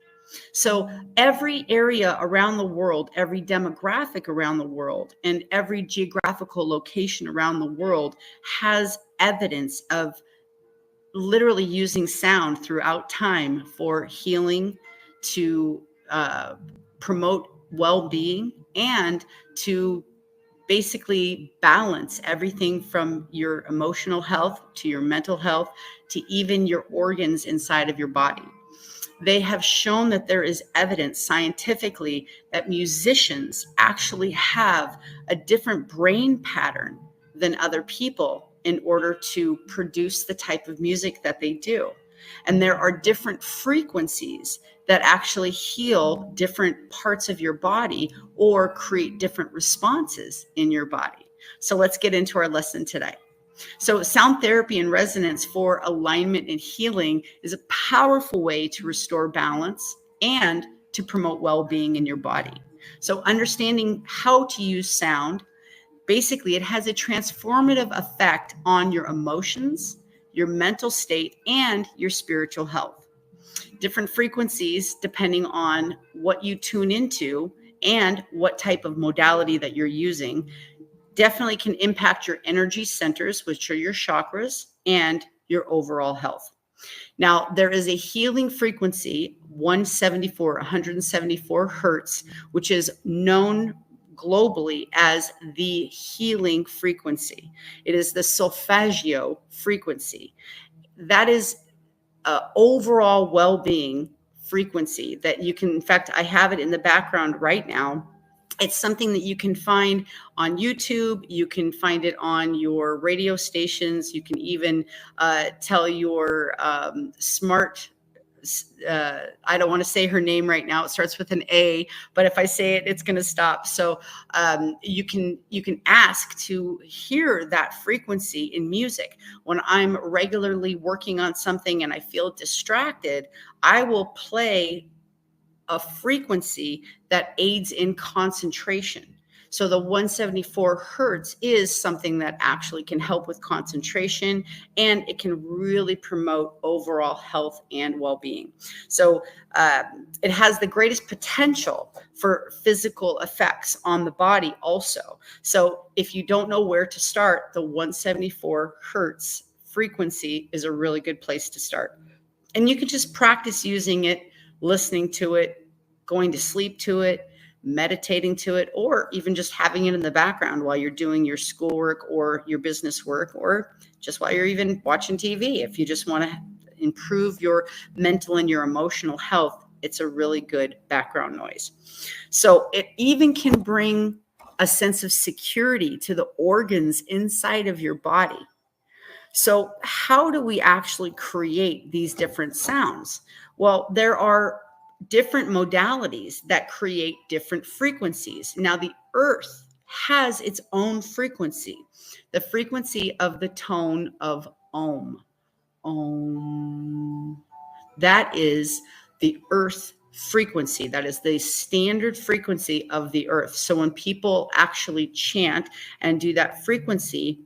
So every area around the world, every demographic around the world, and every geographical location around the world has evidence of literally using sound throughout time for healing, to promote well-being, and to basically balance everything from your emotional health to your mental health to even your organs inside of your body. They have shown that there is evidence scientifically that musicians actually have a different brain pattern than other people in order to produce the type of music that they do. And there are different frequencies that actually heal different parts of your body or create different responses in your body. So let's get into our lesson today. So sound therapy and resonance for alignment and healing is a powerful way to restore balance and to promote well-being in your body. So understanding how to use sound, basically it has a transformative effect on your emotions, your mental state, and your spiritual health. Different frequencies, depending on what you tune into and what type of modality that you're using, definitely can impact your energy centers, which are your chakras, and your overall health. Now, there is a healing frequency, 174 hertz, which is known globally as the healing frequency. It is the solfeggio frequency. That is overall well-being frequency that you can, in fact, I have it in the background right now. It's something that you can find on YouTube. You can find it on your radio stations. You can even tell your smart, I don't want to say her name right now. It starts with an A, but if I say it, it's going to stop. So you can ask to hear that frequency in music. When I'm regularly working on something and I feel distracted, I will play a frequency that aids in concentration. So the 174 hertz is something that actually can help with concentration, and it can really promote overall health and well-being. So it has the greatest potential for physical effects on the body also. So if you don't know where to start, the 174 hertz frequency is a really good place to start. And you can just practice using it, listening to it, going to sleep to it, meditating to it, or even just having it in the background while you're doing your schoolwork or your business work, or just while you're even watching TV. If you just want to improve your mental and your emotional health, it's a really good background noise. So it even can bring a sense of security to the organs inside of your body. So how do we actually create these different sounds? Well, there are different modalities that create different frequencies. Now, the earth has its own frequency, the frequency of the tone of Om. Om. That is the earth frequency. That is the standard frequency of the earth. So when people actually chant and do that frequency,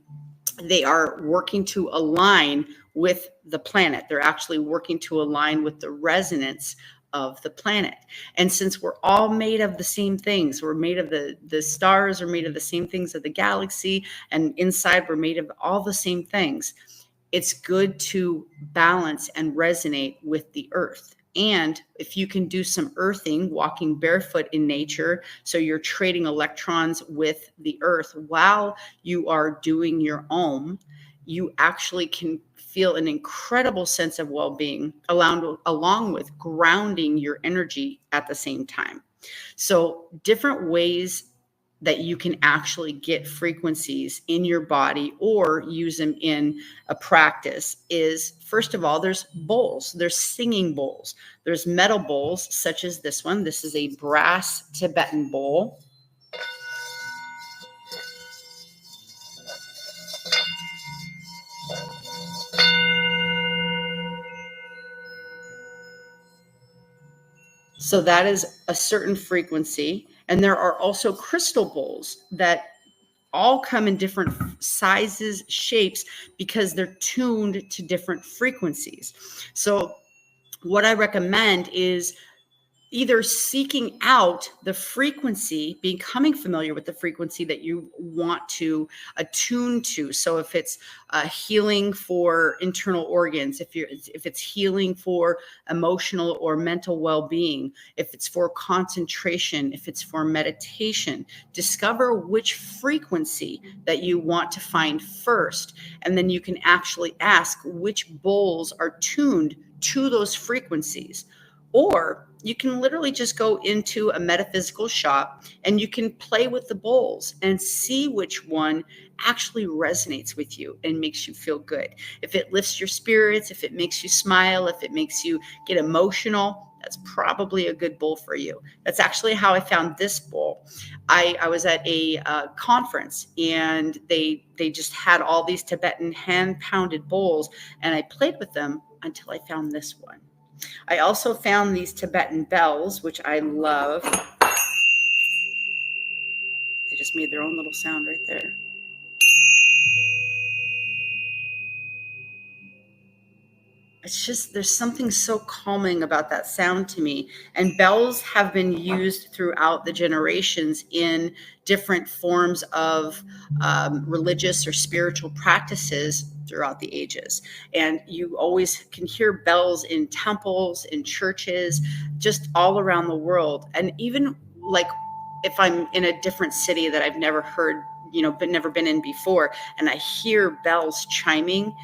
they are working to align with the planet. They're actually working to align with the resonance of the planet. And since we're all made of the same things, we're made of the stars are made of the same things of the galaxy, and inside we're made of all the same things. It's good to balance and resonate with the earth. And if you can do some earthing, walking barefoot in nature, so you're trading electrons with the earth while you are doing your Om, you actually can feel an incredible sense of well-being, along with grounding your energy at the same time. So different ways that you can actually get frequencies in your body or use them in a practice is, first of all, there's bowls. There's singing bowls. There's metal bowls such as this one. This is a brass Tibetan bowl. So that is a certain frequency. And there are also crystal bowls that all come in different sizes, shapes, because they're tuned to different frequencies. So what I recommend is either seeking out the frequency, becoming familiar with the frequency that you want to attune to. So if it's healing for internal organs, if it's healing for emotional or mental well-being, if it's for concentration, if it's for meditation, discover which frequency that you want to find first. And then you can actually ask which bowls are tuned to those frequencies. Or you can literally just go into a metaphysical shop and you can play with the bowls and see which one actually resonates with you and makes you feel good. If it lifts your spirits, if it makes you smile, if it makes you get emotional, that's probably a good bowl for you. That's actually how I found this bowl. I was at a conference and they just had all these Tibetan hand pounded bowls, and I played with them until I found this one. I also found these Tibetan bells, which I love. They just made their own little sound right there. It's just, there's something so calming about that sound to me. And bells have been used throughout the generations in different forms of religious or spiritual practices throughout the ages. And you always can hear bells in temples, in churches, just all around the world. And even like if I'm in a different city that I've never heard, but never been in before, and I hear bells chiming,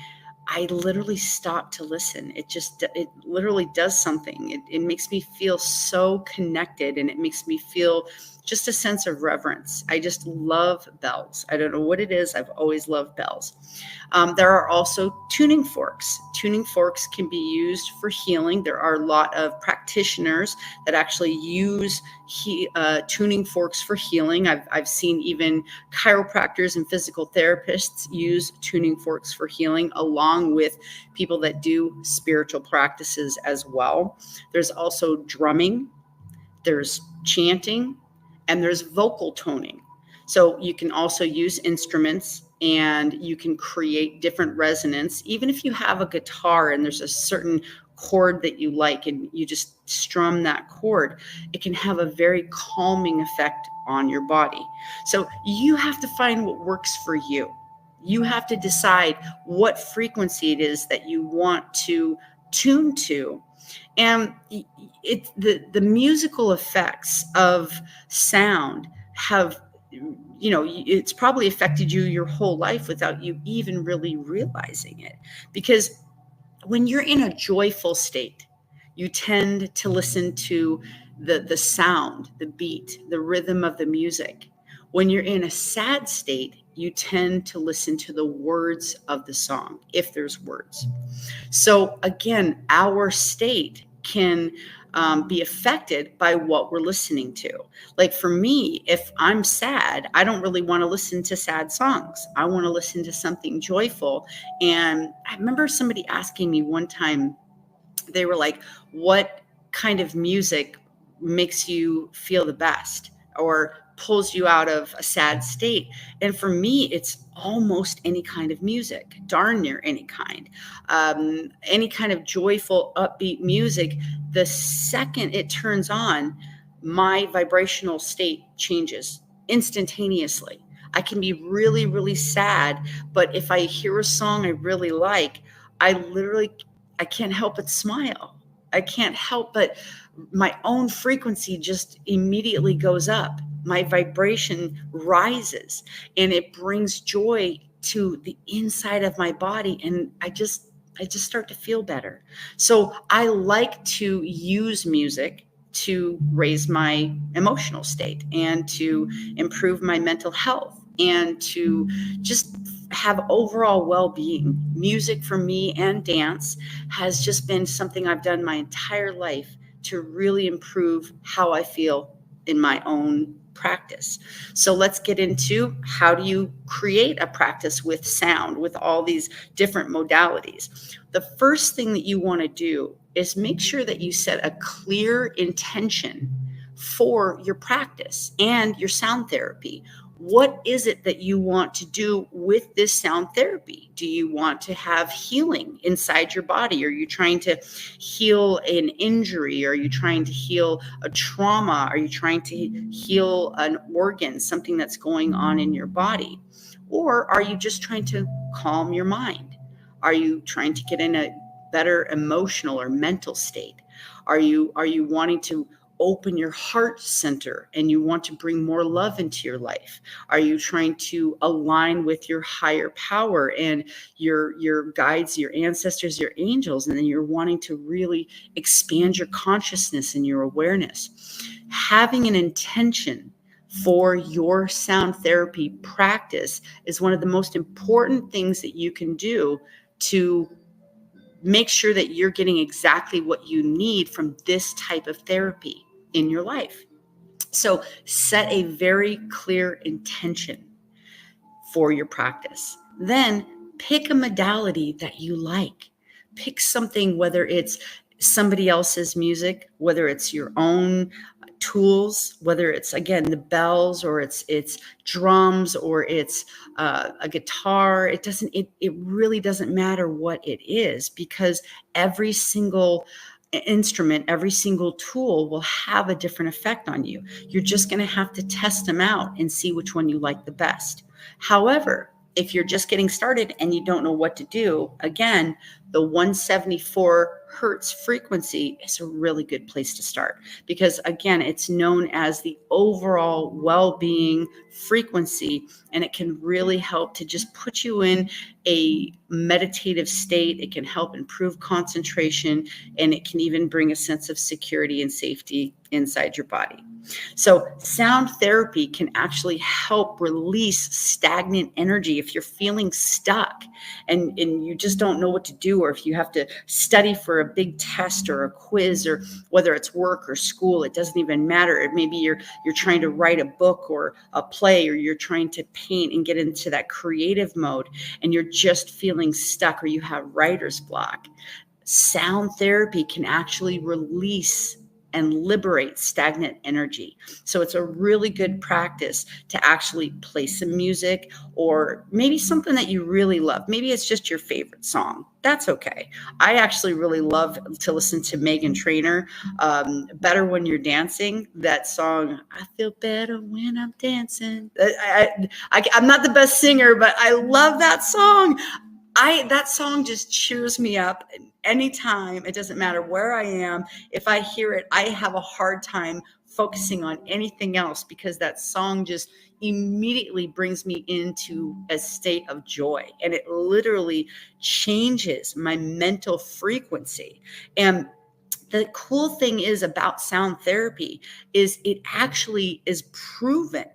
I literally stop to listen. It literally does something. It makes me feel so connected, and it makes me feel just a sense of reverence. I just love bells. I don't know what it is. I've always loved bells. There are also tuning forks. Tuning forks can be used for healing. There are a lot of practitioners that actually use tuning forks for healing. I've seen even chiropractors and physical therapists use tuning forks for healing, along with people that do spiritual practices as well. There's also drumming, there's chanting, and there's vocal toning. So you can also use instruments and you can create different resonance. Even if you have a guitar and there's a certain chord that you like and you just strum that chord, it can have a very calming effect on your body. So you have to find what works for you. You have to decide what frequency it is that you want to tune to. And the musical effects of sound have, it's probably affected you your whole life without you even really realizing it. Because when you're in a joyful state, you tend to listen to the sound, the beat, the rhythm of the music. When you're in a sad state, you tend to listen to the words of the song, if there's words. So again, our state can be affected by what we're listening to. Like for me, if I'm sad, I don't really want to listen to sad songs. I want to listen to something joyful. And I remember somebody asking me one time, they were like, what kind of music makes you feel the best or pulls you out of a sad state? And for me, it's almost any kind of music, darn near any kind of joyful, upbeat music. The second it turns on, my vibrational state changes instantaneously. I can be really, really sad, but if I hear a song I really like, I can't help but smile. I can't help but my own frequency just immediately goes up. My vibration rises and it brings joy to the inside of my body. And I just start to feel better. So I like to use music to raise my emotional state and to improve my mental health and to just have overall well-being. Music for me and dance has just been something I've done my entire life to really improve how I feel in my own practice. So let's get into, how do you create a practice with sound, with all these different modalities? The first thing that you want to do is make sure that you set a clear intention for your practice and your sound therapy. What is it that you want to do with this sound therapy? Do you want to have healing inside your body? Are you trying to heal an injury? Are you trying to heal a trauma? Are you trying to heal an organ, something that's going on in your body? Or are you just trying to calm your mind? Are you trying to get in a better emotional or mental state? Are you wanting to open your heart center and you want to bring more love into your life? Are you trying to align with your higher power and your guides, your ancestors, your angels, and then you're wanting to really expand your consciousness and your awareness? Having an intention for your sound therapy practice is one of the most important things that you can do to make sure that you're getting exactly what you need from this type of therapy in your life. So set a very clear intention for your practice. Then pick a modality that you like. Pick something, whether it's somebody else's music, whether it's your own tools, whether it's, again, the bells, or it's drums, or it's a guitar. It really doesn't matter what it is, because every single instrument, every single tool will have a different effect on you. You're just going to have to test them out and see which one you like the best. However, if you're just getting started and you don't know what to do, again, the 174 hertz frequency is a really good place to start, because again, it's known as the overall well-being frequency, and it can really help to just put you in a meditative state. It can help improve concentration, and it can even bring a sense of security and safety inside your body. So sound therapy can actually help release stagnant energy. If you're feeling stuck and you just don't know what to do, or if you have to study for a big test or a quiz, or whether it's work or school, it doesn't even matter. Maybe you're trying to write a book or a play, or you're trying to paint and get into that creative mode, and you're just feeling stuck, or you have writer's block. Sound therapy can actually release and liberate stagnant energy. So it's a really good practice to actually play some music, or maybe something that you really love. Maybe it's just your favorite song. That's okay. I actually really love to listen to Meghan Trainor, Better When You're Dancing. That song, I feel better when I'm dancing. I'm not the best singer, but I love that song. That song just cheers me up anytime. It doesn't matter where I am. If I hear it, I have a hard time focusing on anything else, because that song just immediately brings me into a state of joy, and it literally changes my mental frequency. And the cool thing is about sound therapy is it actually is proven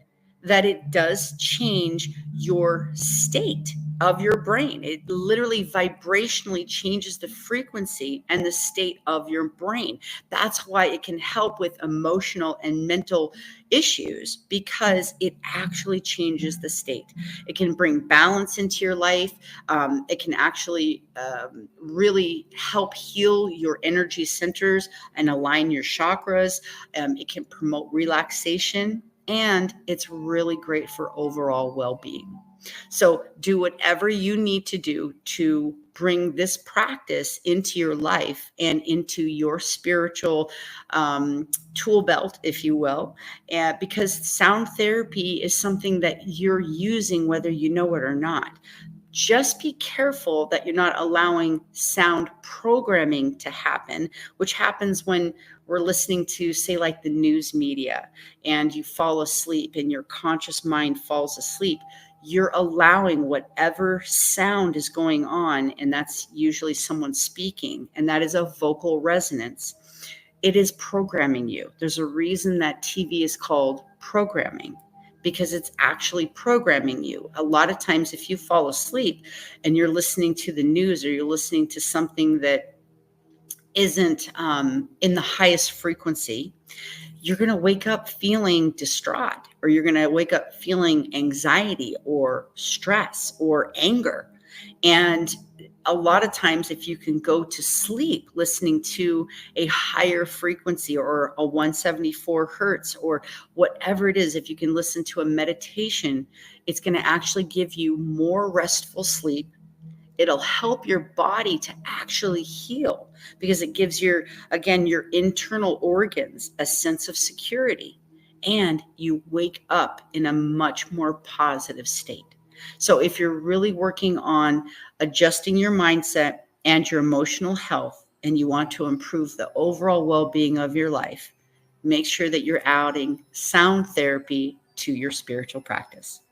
that it does change your state of your brain. It literally vibrationally changes the frequency and the state of your brain. That's why it can help with emotional and mental issues, because it actually changes the state. It can bring balance into your life. It can actually really help heal your energy centers and align your chakras. It can promote relaxation, and it's really great for overall well-being. So do whatever you need to do to bring this practice into your life and into your spiritual tool belt, if you will, because sound therapy is something that you're using whether you know it or not. Just be careful that you're not allowing sound programming to happen, which happens when we're listening to, say, like the news media, and you fall asleep and your conscious mind falls asleep. You're allowing whatever sound is going on, and that's usually someone speaking, and that is a vocal resonance. it is programming you. There's a reason that TV is called programming, because it's actually programming you. A lot of times, if you fall asleep and you're listening to the news, or you're listening to something that isn't in the highest frequency, you're going to wake up feeling distraught, or you're going to wake up feeling anxiety or stress or anger. And a lot of times, if you can go to sleep listening to a higher frequency, or a 174 hertz, or whatever it is, if you can listen to a meditation, it's going to actually give you more restful sleep. It'll help your body to actually heal, because it gives your internal organs a sense of security, and you wake up in a much more positive state. So if you're really working on adjusting your mindset and your emotional health, and you want to improve the overall well-being of your life, make sure that you're adding sound therapy to your spiritual practice.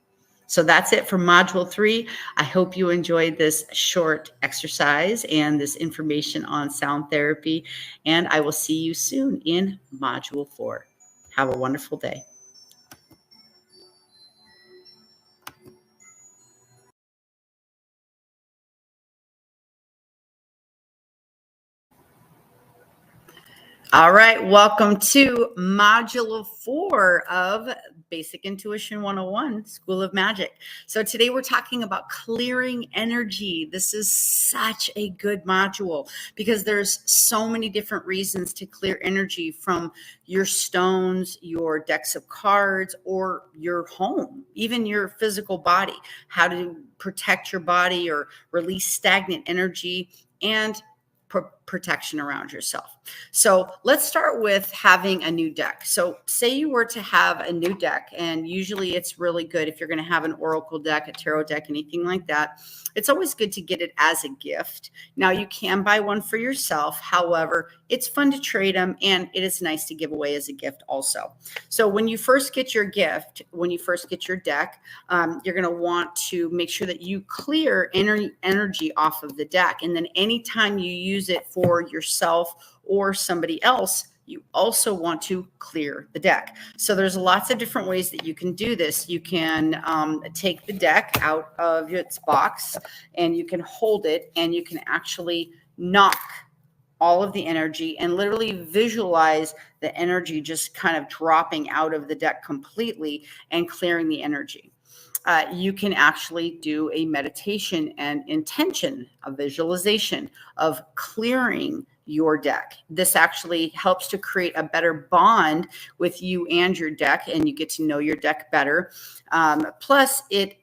So that's it for Module 3. I hope you enjoyed this short exercise and this information on sound therapy, and I will see you soon in Module 4. Have a wonderful day. All right, welcome to Module 4 of Basic Intuition 101, School of Magic. So today we're talking about clearing energy. This is such a good module because there's so many different reasons to clear energy, from your stones, your decks of cards, or your home, even your physical body, how to protect your body or release stagnant energy, and protection around yourself. So let's start with having a new deck. So say you were to have a new deck, and usually it's really good if you're going to have an oracle deck, a tarot deck, anything like that. It's always good to get it as a gift. Now you can buy one for yourself. However, it's fun to trade them, and it is nice to give away as a gift also. So when you first get your gift, when you first get your deck, you're going to want to make sure that you clear energy off of the deck. And then anytime you use it for yourself or somebody else, you also want to clear the deck. So there's lots of different ways that you can do this. You can take the deck out of its box, and you can hold it, and you can actually knock all of the energy and literally visualize the energy just kind of dropping out of the deck completely and clearing the energy. You can actually do a meditation and intention, a visualization of clearing your deck. This actually helps to create a better bond with you and your deck, and you get to know your deck better. Plus, it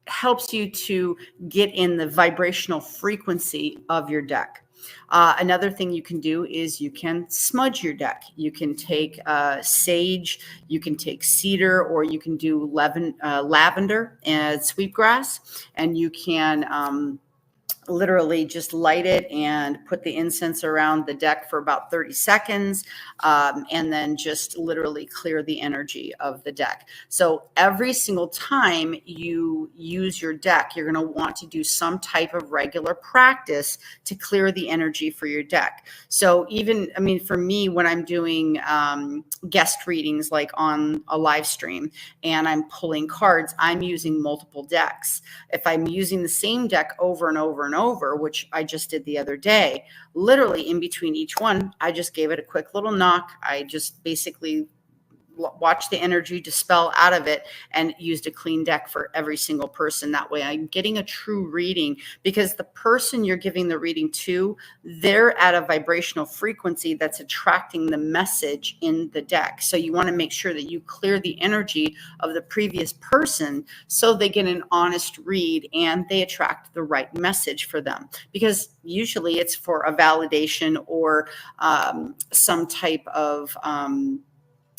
helps you to get in the vibrational frequency of your deck. Another thing you can do is you can smudge your deck. You can take sage, you can take cedar, or you can do lavender and sweetgrass, and you can literally just light it and put the incense around the deck for about 30 seconds, and then just literally clear the energy of the deck. So every single time you use your deck, you're going to want to do some type of regular practice to clear the energy for your deck. So even, I mean, for me, when I'm doing guest readings, like on a live stream, and I'm pulling cards, I'm using multiple decks. If I'm using the same deck over and over and over, which I just did the other day, literally in between each one, I just gave it a quick little knock. I just basically watch the energy dispel out of it and used a clean deck for every single person. That way I'm getting a true reading, because the person you're giving the reading to, they're at a vibrational frequency that's attracting the message in the deck. So you want to make sure that you clear the energy of the previous person so they get an honest read and they attract the right message for them, because usually it's for a validation or some type of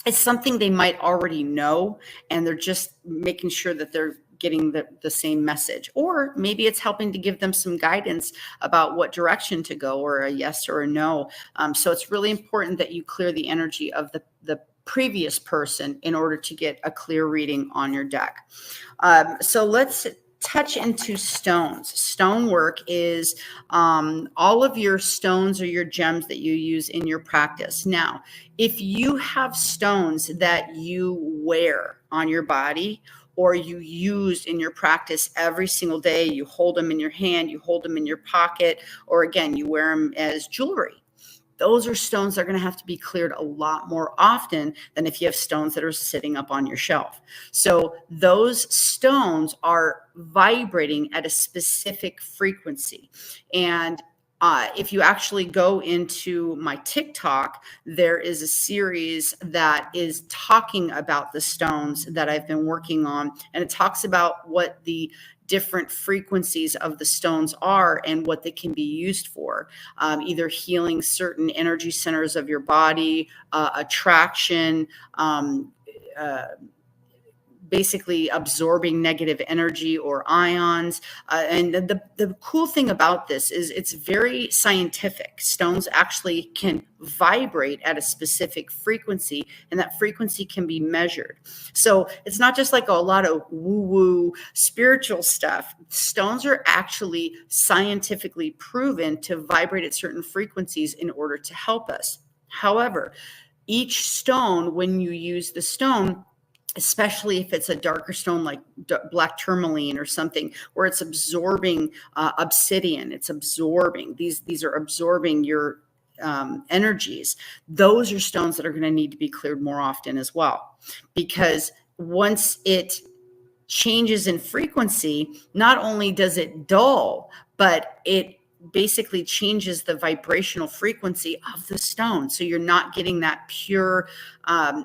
it's something they might already know, and they're just making sure that they're getting the same message. Or maybe it's helping to give them some guidance about what direction to go, or a yes or a no. So it's really important that you clear the energy of the previous person in order to get a clear reading on your deck. So let's touch into stones. Stonework is all of your stones or your gems that you use in your practice. Now, if you have stones that you wear on your body or you use in your practice every single day, you hold them in your hand, you hold them in your pocket, or again, you wear them as jewelry, those are stones that are going to have to be cleared a lot more often than if you have stones that are sitting up on your shelf. So those stones are vibrating at a specific frequency. And if you actually go into my TikTok, there is a series that is talking about the stones that I've been working on. And it talks about what the different frequencies of the stones are and what they can be used for, either healing certain energy centers of your body, attraction, basically absorbing negative energy or ions. And the cool thing about this is it's very scientific. Stones actually can vibrate at a specific frequency, and that frequency can be measured. So it's not just like a lot of woo-woo spiritual stuff. Stones are actually scientifically proven to vibrate at certain frequencies in order to help us. However, each stone, when you use the stone, especially if it's a darker stone like black tourmaline or something, where it's absorbing obsidian, it's absorbing, these are absorbing your energies. Those are stones that are going to need to be cleared more often as well, because once it changes in frequency, not only does it dull, but it basically changes the vibrational frequency of the stone. So you're not getting that pure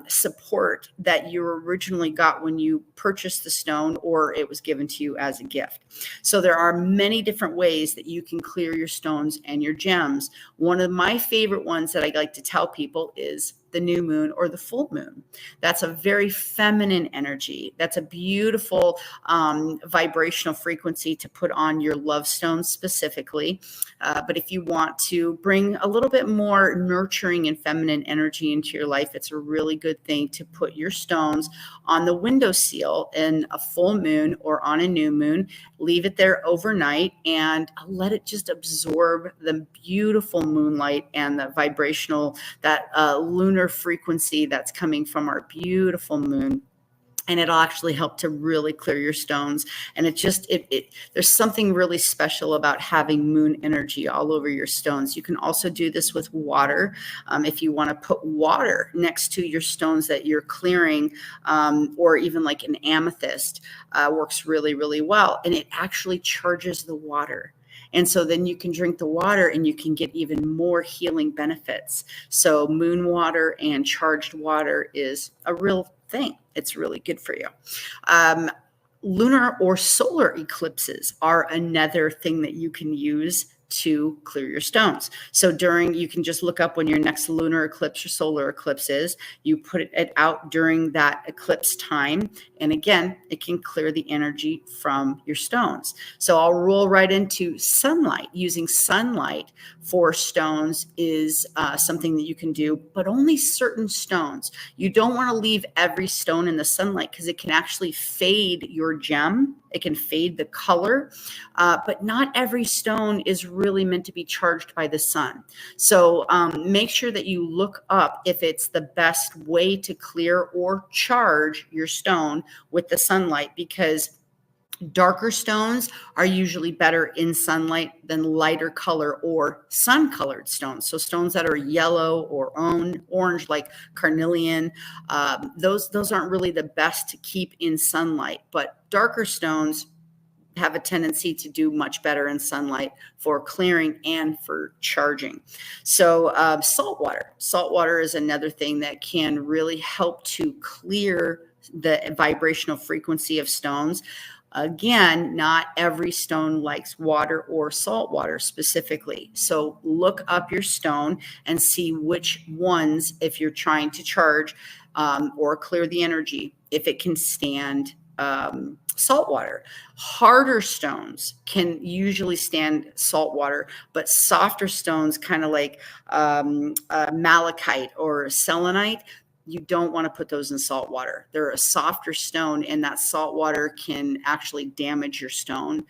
support that you originally got when you purchased the stone or it was given to you as a gift. So there are many different ways that you can clear your stones and your gems. One of my favorite ones that I like to tell people is the new moon or the full moon. That's a very feminine energy. That's a beautiful vibrational frequency to put on your love stones specifically. But if you want to bring a little bit more nurturing and feminine energy into your life, it's a really good thing to put your stones on the windowsill in a full moon or on a new moon. Leave it there overnight and let it just absorb the beautiful moonlight and the vibrational, that lunar frequency that's coming from our beautiful moon. And it'll actually help to really clear your stones. And there's something really special about having moon energy all over your stones. You can also do this with water. If you want to put water next to your stones that you're clearing, or even like an amethyst, works really, really well. And it actually charges the water. And so then you can drink the water and you can get even more healing benefits. So moon water and charged water is a real thing. It's really good for you. Lunar or solar eclipses are another thing that you can use to clear your stones. So you can just look up when your next lunar eclipse or solar eclipse is. You put it out during that eclipse time. And again, it can clear the energy from your stones. So I'll roll right into sunlight. Using sunlight for stones is something that you can do, but only certain stones. You don't want to leave every stone in the sunlight because it can actually fade your gem. It can fade the color, but not every stone is really meant to be charged by the sun. So make sure that you look up if it's the best way to clear or charge your stone with the sunlight, because darker stones are usually better in sunlight than lighter color or sun colored stones. So stones that are yellow or orange, like carnelian, those aren't really the best to keep in sunlight, but darker stones have a tendency to do much better in sunlight for clearing and for charging. So salt water is another thing that can really help to clear the vibrational frequency of stones. Again, not every stone likes water or salt water specifically. So look up your stone and see which ones, if you're trying to charge or clear the energy, if it can stand salt water. Harder stones can usually stand salt water, but softer stones, kind of like malachite or selenite, you don't want to put those in salt water. They're a softer stone, and that salt water can actually damage your stone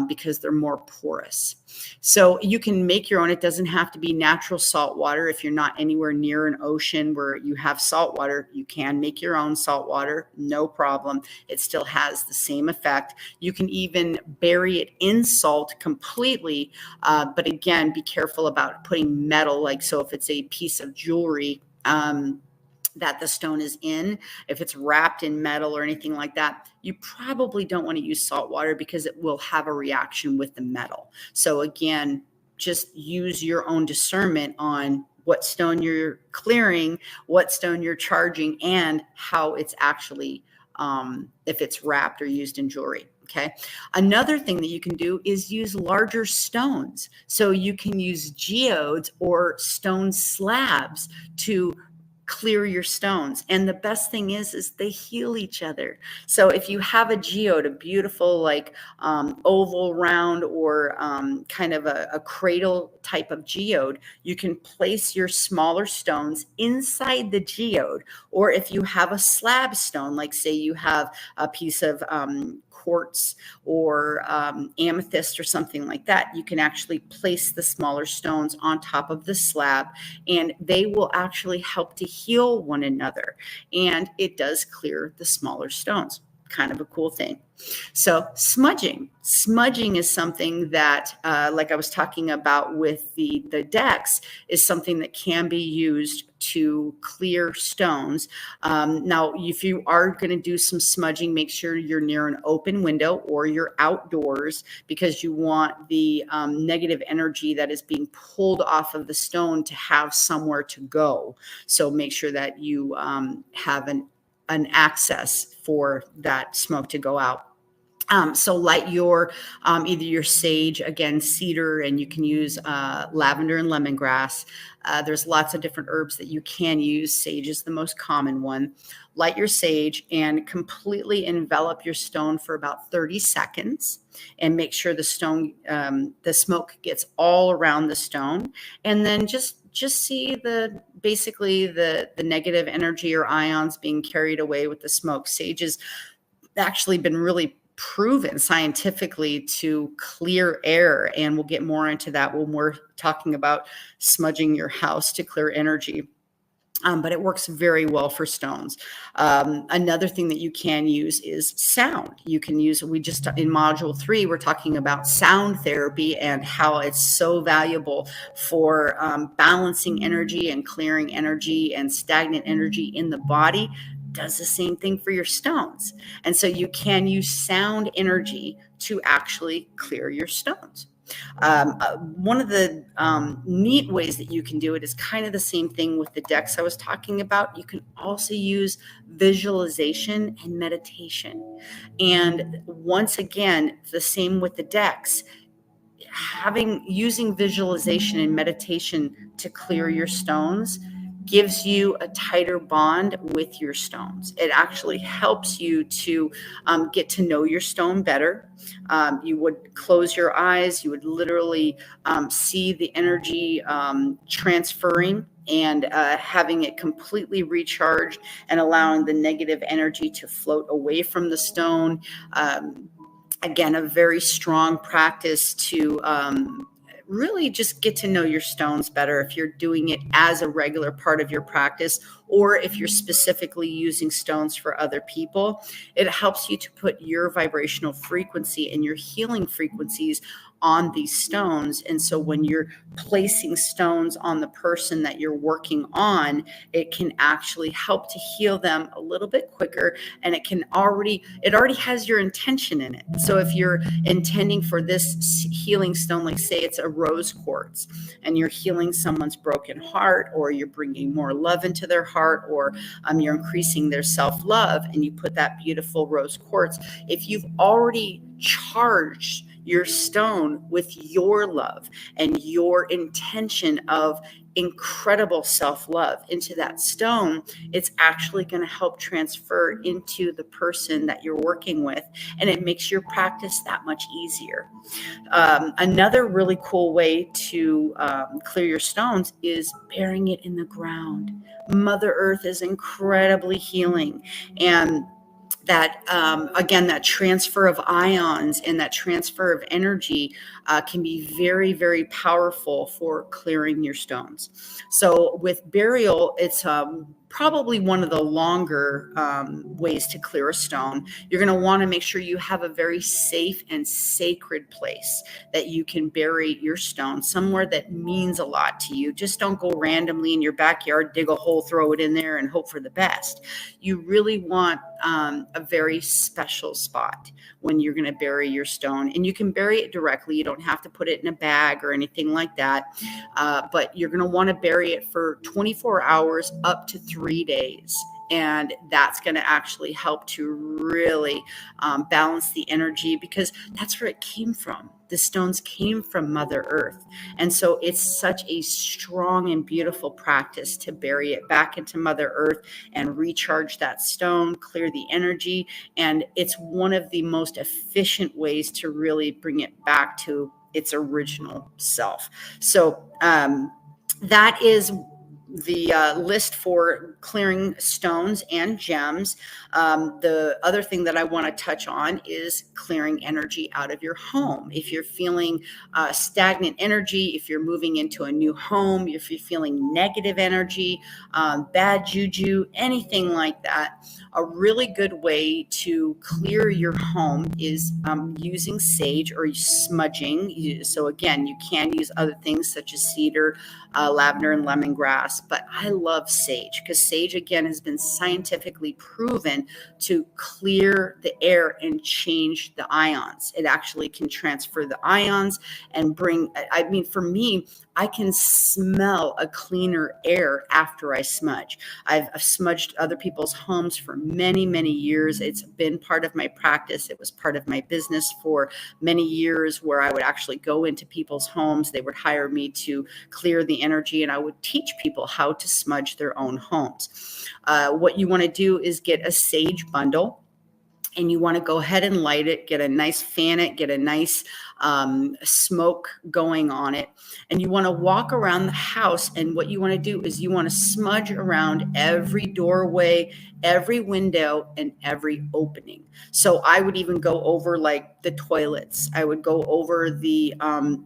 because they're more porous. So you can make your own. It doesn't have to be natural salt water. If you're not anywhere near an ocean where you have salt water, you can make your own salt water, no problem. It still has the same effect. You can even bury it in salt completely. But again, be careful about putting metal, like, so if it's a piece of jewelry, that the stone is in, if it's wrapped in metal or anything like that, you probably don't want to use salt water because it will have a reaction with the metal. So again, just use your own discernment on what stone you're clearing, what stone you're charging, and how it's actually, if it's wrapped or used in jewelry. Okay. Another thing that you can do is use larger stones. So you can use geodes or stone slabs to clear your stones. And the best thing is they heal each other. So if you have a geode, a beautiful like oval, round, or kind of a cradle type of geode, you can place your smaller stones inside the geode. Or if you have a slab stone, like say you have a piece of quartz or amethyst or something like that, you can actually place the smaller stones on top of the slab, and they will actually help to heal one another. And it does clear the smaller stones. Kind of a cool thing. So smudging is something that, like I was talking about with the decks, is something that can be used to clear stones. Now, if you are going to do some smudging, make sure you're near an open window or you're outdoors, because you want the negative energy that is being pulled off of the stone to have somewhere to go. So make sure that you have an access for that smoke to go out. So light your either your sage, again, cedar, and you can use lavender and lemongrass. There's lots of different herbs that you can use. Sage is the most common one. Light your sage and completely envelop your stone for about 30 seconds, and make sure the stone, the smoke gets all around the stone, and then just see basically the negative energy or ions being carried away with the smoke. Sage has actually been really proven scientifically to clear air, and we'll get more into that when we're talking about smudging your house to clear energy. But it works very well for stones. Another thing that you can use is sound. You can use, in module 3, we're talking about sound therapy and how it's so valuable for balancing energy and clearing energy and stagnant energy in the body. Does the same thing for your stones. And so you can use sound energy to actually clear your stones. One of the neat ways that you can do it is kind of the same thing with the decks I was talking about. You can also use visualization and meditation. And once again, the same with the decks. Using visualization and meditation to clear your stones gives you a tighter bond with your stones. It actually helps you to get to know your stone better. You would close your eyes, you would literally see the energy transferring and having it completely recharged and allowing the negative energy to float away from the stone. Again, a very strong practice to really just get to know your stones better if you're doing it as a regular part of your practice, or if you're specifically using stones for other people. It helps you to put your vibrational frequency and your healing frequencies on these stones. And so when you're placing stones on the person that you're working on, it can actually help to heal them a little bit quicker, and it already has your intention in it. So if you're intending for this healing stone, like say it's a rose quartz, and you're healing someone's broken heart, or you're bringing more love into their heart, or you're increasing their self-love, and you put that beautiful rose quartz, if you've already charged your stone with your love and your intention of incredible self-love into that stone, it's actually going to help transfer into the person that you're working with, and it makes your practice that much easier. Another really cool way to clear your stones is burying it in the ground. Mother Earth is incredibly healing, and that again, that transfer of ions and that transfer of energy can be very, very powerful for clearing your stones. So with burial, it's probably one of the longer ways to clear a stone. You're going to want to make sure you have a very safe and sacred place that you can bury your stone, somewhere that means a lot to you. Just don't go randomly in your backyard, dig a hole, throw it in there, and hope for the best. You really want a very special spot when you're going to bury your stone, and you can bury it directly. You don't have to put it in a bag or anything like that, but you're going to want to bury it for 24 hours up to 3 days. And that's going to actually help to really balance the energy, because that's where it came from. The stones came from Mother Earth. And so it's such a strong and beautiful practice to bury it back into Mother Earth and recharge that stone, clear the energy. And it's one of the most efficient ways to really bring it back to its original self. So that is the list for clearing stones and gems. The other thing that I want to touch on is clearing energy out of your home. If you're feeling stagnant energy, if you're moving into a new home, if you're feeling negative energy, bad juju, anything like that, a really good way to clear your home is using sage or smudging. So again, you can use other things such as cedar, lavender, and lemongrass, but I love sage because sage, again, has been scientifically proven to clear the air and change the ions. It actually can transfer the ions and bring, I mean, for me, I can smell a cleaner air after I smudge. I've smudged other people's homes for many, many years. It's been part of my practice. It was part of my business for many years, where I would actually go into people's homes. They would hire me to clear the energy, and I would teach people how to smudge their own homes. What you want to do is get a sage bundle, and you want to go ahead and light it, get a nice fan it, get a nice smoke going on it. And you want to walk around the house. And what you want to do is you want to smudge around every doorway, every window, and every opening. So I would even go over like the toilets. I would go over the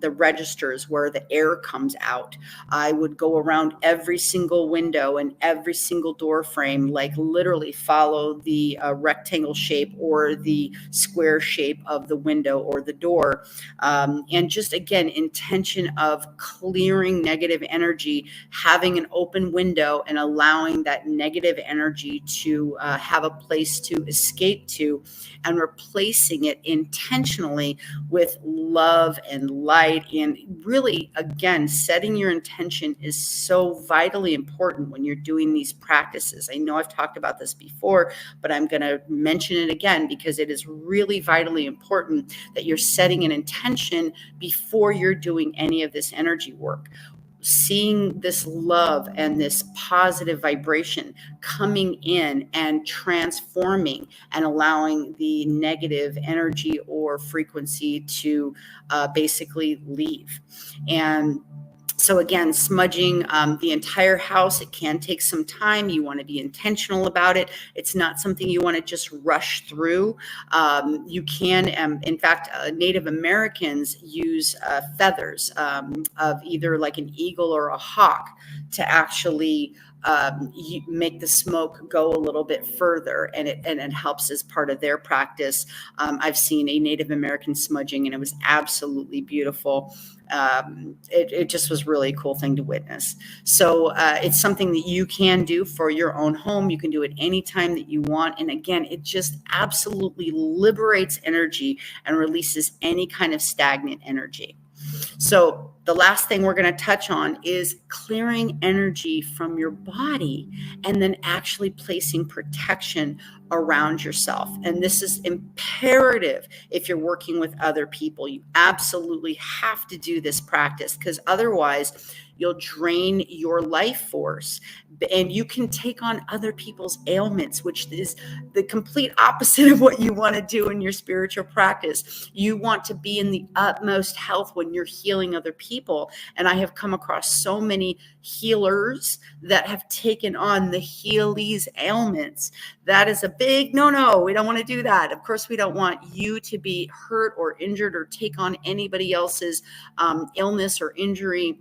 registers where the air comes out. I would go around every single window and every single door frame, like literally follow the rectangle shape or the square shape of the window or the door. And just, again, intention of clearing negative energy, having an open window and allowing that negative energy to have a place to escape to, and replacing it intentionally with love and light. And really, again, setting your intention is so vitally important when you're doing these practices. I know I've talked about this before, but I'm going to mention it again because it is really vitally important that you're setting an intention before you're doing any of this energy work. Seeing this love and this positive vibration coming in and transforming and allowing the negative energy or frequency to basically leave. And so again, smudging the entire house, it can take some time. You want to be intentional about it. It's not something you want to just rush through. You can, in fact, Native Americans use feathers of either like an eagle or a hawk to actually make the smoke go a little bit further, and it helps as part of their practice. I've seen a Native American smudging, and it was absolutely beautiful. It just was really a cool thing to witness. So it's something that you can do for your own home. You can do it anytime that you want. And again, it just absolutely liberates energy and releases any kind of stagnant energy. So the last thing we're going to touch on is clearing energy from your body and then actually placing protection around yourself. And this is imperative if you're working with other people. You absolutely have to do this practice, because otherwise you'll drain your life force and you can take on other people's ailments, which is the complete opposite of what you want to do in your spiritual practice. You want to be in the utmost health when you're healing other people. And I have come across so many healers that have taken on the healers' ailments. That is a big no. We don't want to do that. Of course, we don't want you to be hurt or injured or take on anybody else's illness or injury.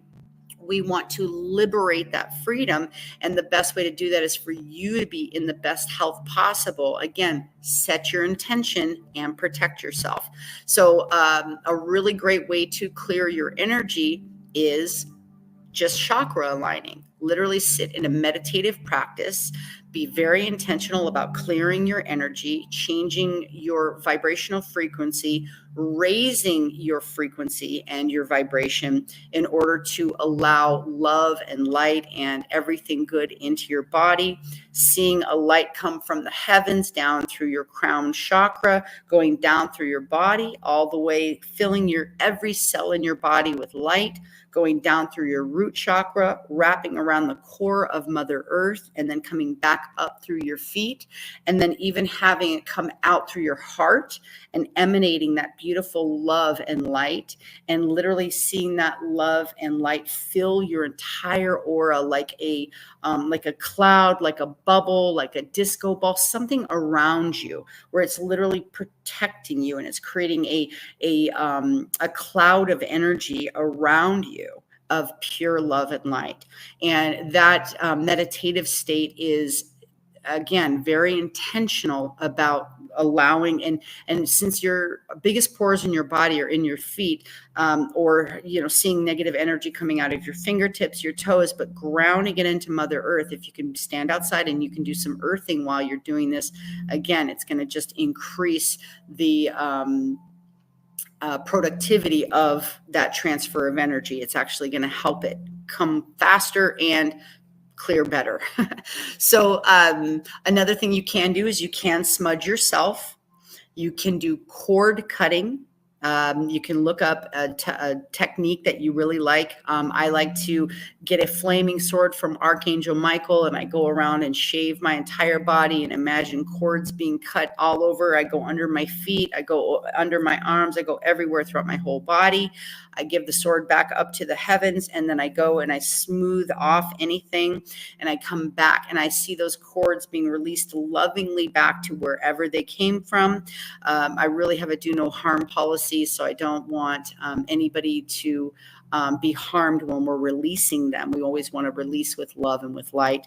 We want to liberate that freedom. And the best way to do that is for you to be in the best health possible. Again, set your intention and protect yourself. So a really great way to clear your energy is just chakra aligning. Literally sit in a meditative practice. Be very intentional about clearing your energy, changing your vibrational frequency, raising your frequency and your vibration in order to allow love and light and everything good into your body. Seeing a light come from the heavens down through your crown chakra, going down through your body, all the way filling your every cell in your body with light, going down through your root chakra, wrapping around the core of Mother Earth, and then coming back up through your feet, and then even having it come out through your heart and emanating that beautiful love and light, and literally seeing that love and light fill your entire aura like a cloud, like a bubble, like a disco ball, something around you where it's literally protecting you, and it's creating a cloud of energy around you of pure love and light. And that meditative state is, again, very intentional about allowing, and since your biggest pores in your body are in your feet, or seeing negative energy coming out of your fingertips, your toes, but grounding it into Mother Earth. If you can stand outside and you can do some earthing while you're doing this, again, it's going to just increase the productivity of that transfer of energy. It's actually going to help it come faster and clear better. So another thing you can do is you can smudge yourself. You can do cord cutting. You can look up a technique that you really like. I like to get a flaming sword from Archangel Michael, and I go around and shave my entire body and imagine cords being cut all over. I go under my feet, I go under my arms, I go everywhere throughout my whole body. I give the sword back up to the heavens, and then I go and I smooth off anything, and I come back and I see those cords being released lovingly back to wherever they came from. I really have a do no harm policy, so I don't want anybody to be harmed when we're releasing them. We always want to release with love and with light.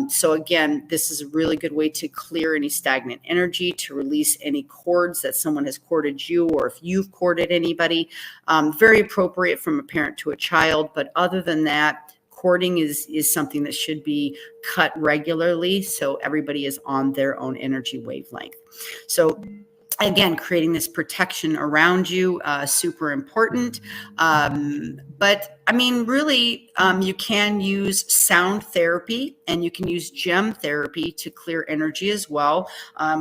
So again, this is a really good way to clear any stagnant energy, to release any cords that someone has corded you, or if you've corded anybody. Very appropriate from a parent to a child. But other than that, cording is something that should be cut regularly, so everybody is on their own energy wavelength. So again, creating this protection around you, super important. But I mean, really, you can use sound therapy and you can use gem therapy to clear energy as well.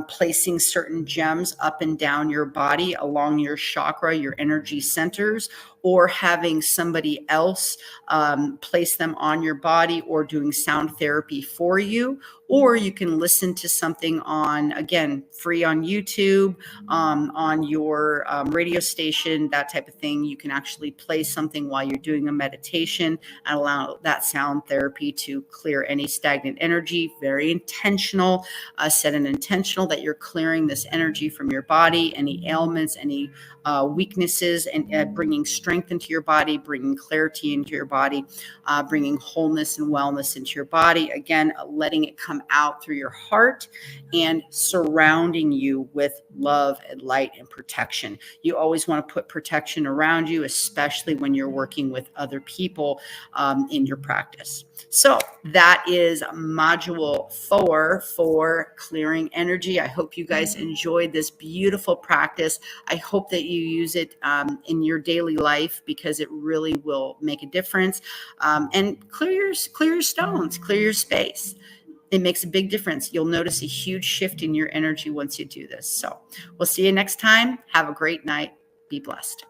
Placing certain gems up and down your body along your chakra, your energy centers, or having somebody else place them on your body, or doing sound therapy for you. Or you can listen to something on, again, free on YouTube, on your radio station, that type of thing. You can actually play something while you're doing a meditation and allow that sound therapy to clear any stagnant energy. Very intentional. Set an intentional that you're clearing this energy from your body, any ailments, any weaknesses, and bringing strength into your body, bringing clarity into your body, bringing wholeness and wellness into your body. Again, letting it come out through your heart and surrounding you with love and light and protection. You always want to put protection around you, especially when you're working with other people in your practice. So that is module 4 for clearing energy. I hope you guys enjoyed this beautiful practice. I hope that you use it in your daily life, because it really will make a difference. And clear your stones, clear your space. It makes a big difference. You'll notice a huge shift in your energy once you do this. So we'll see you next time. Have a great night. Be blessed.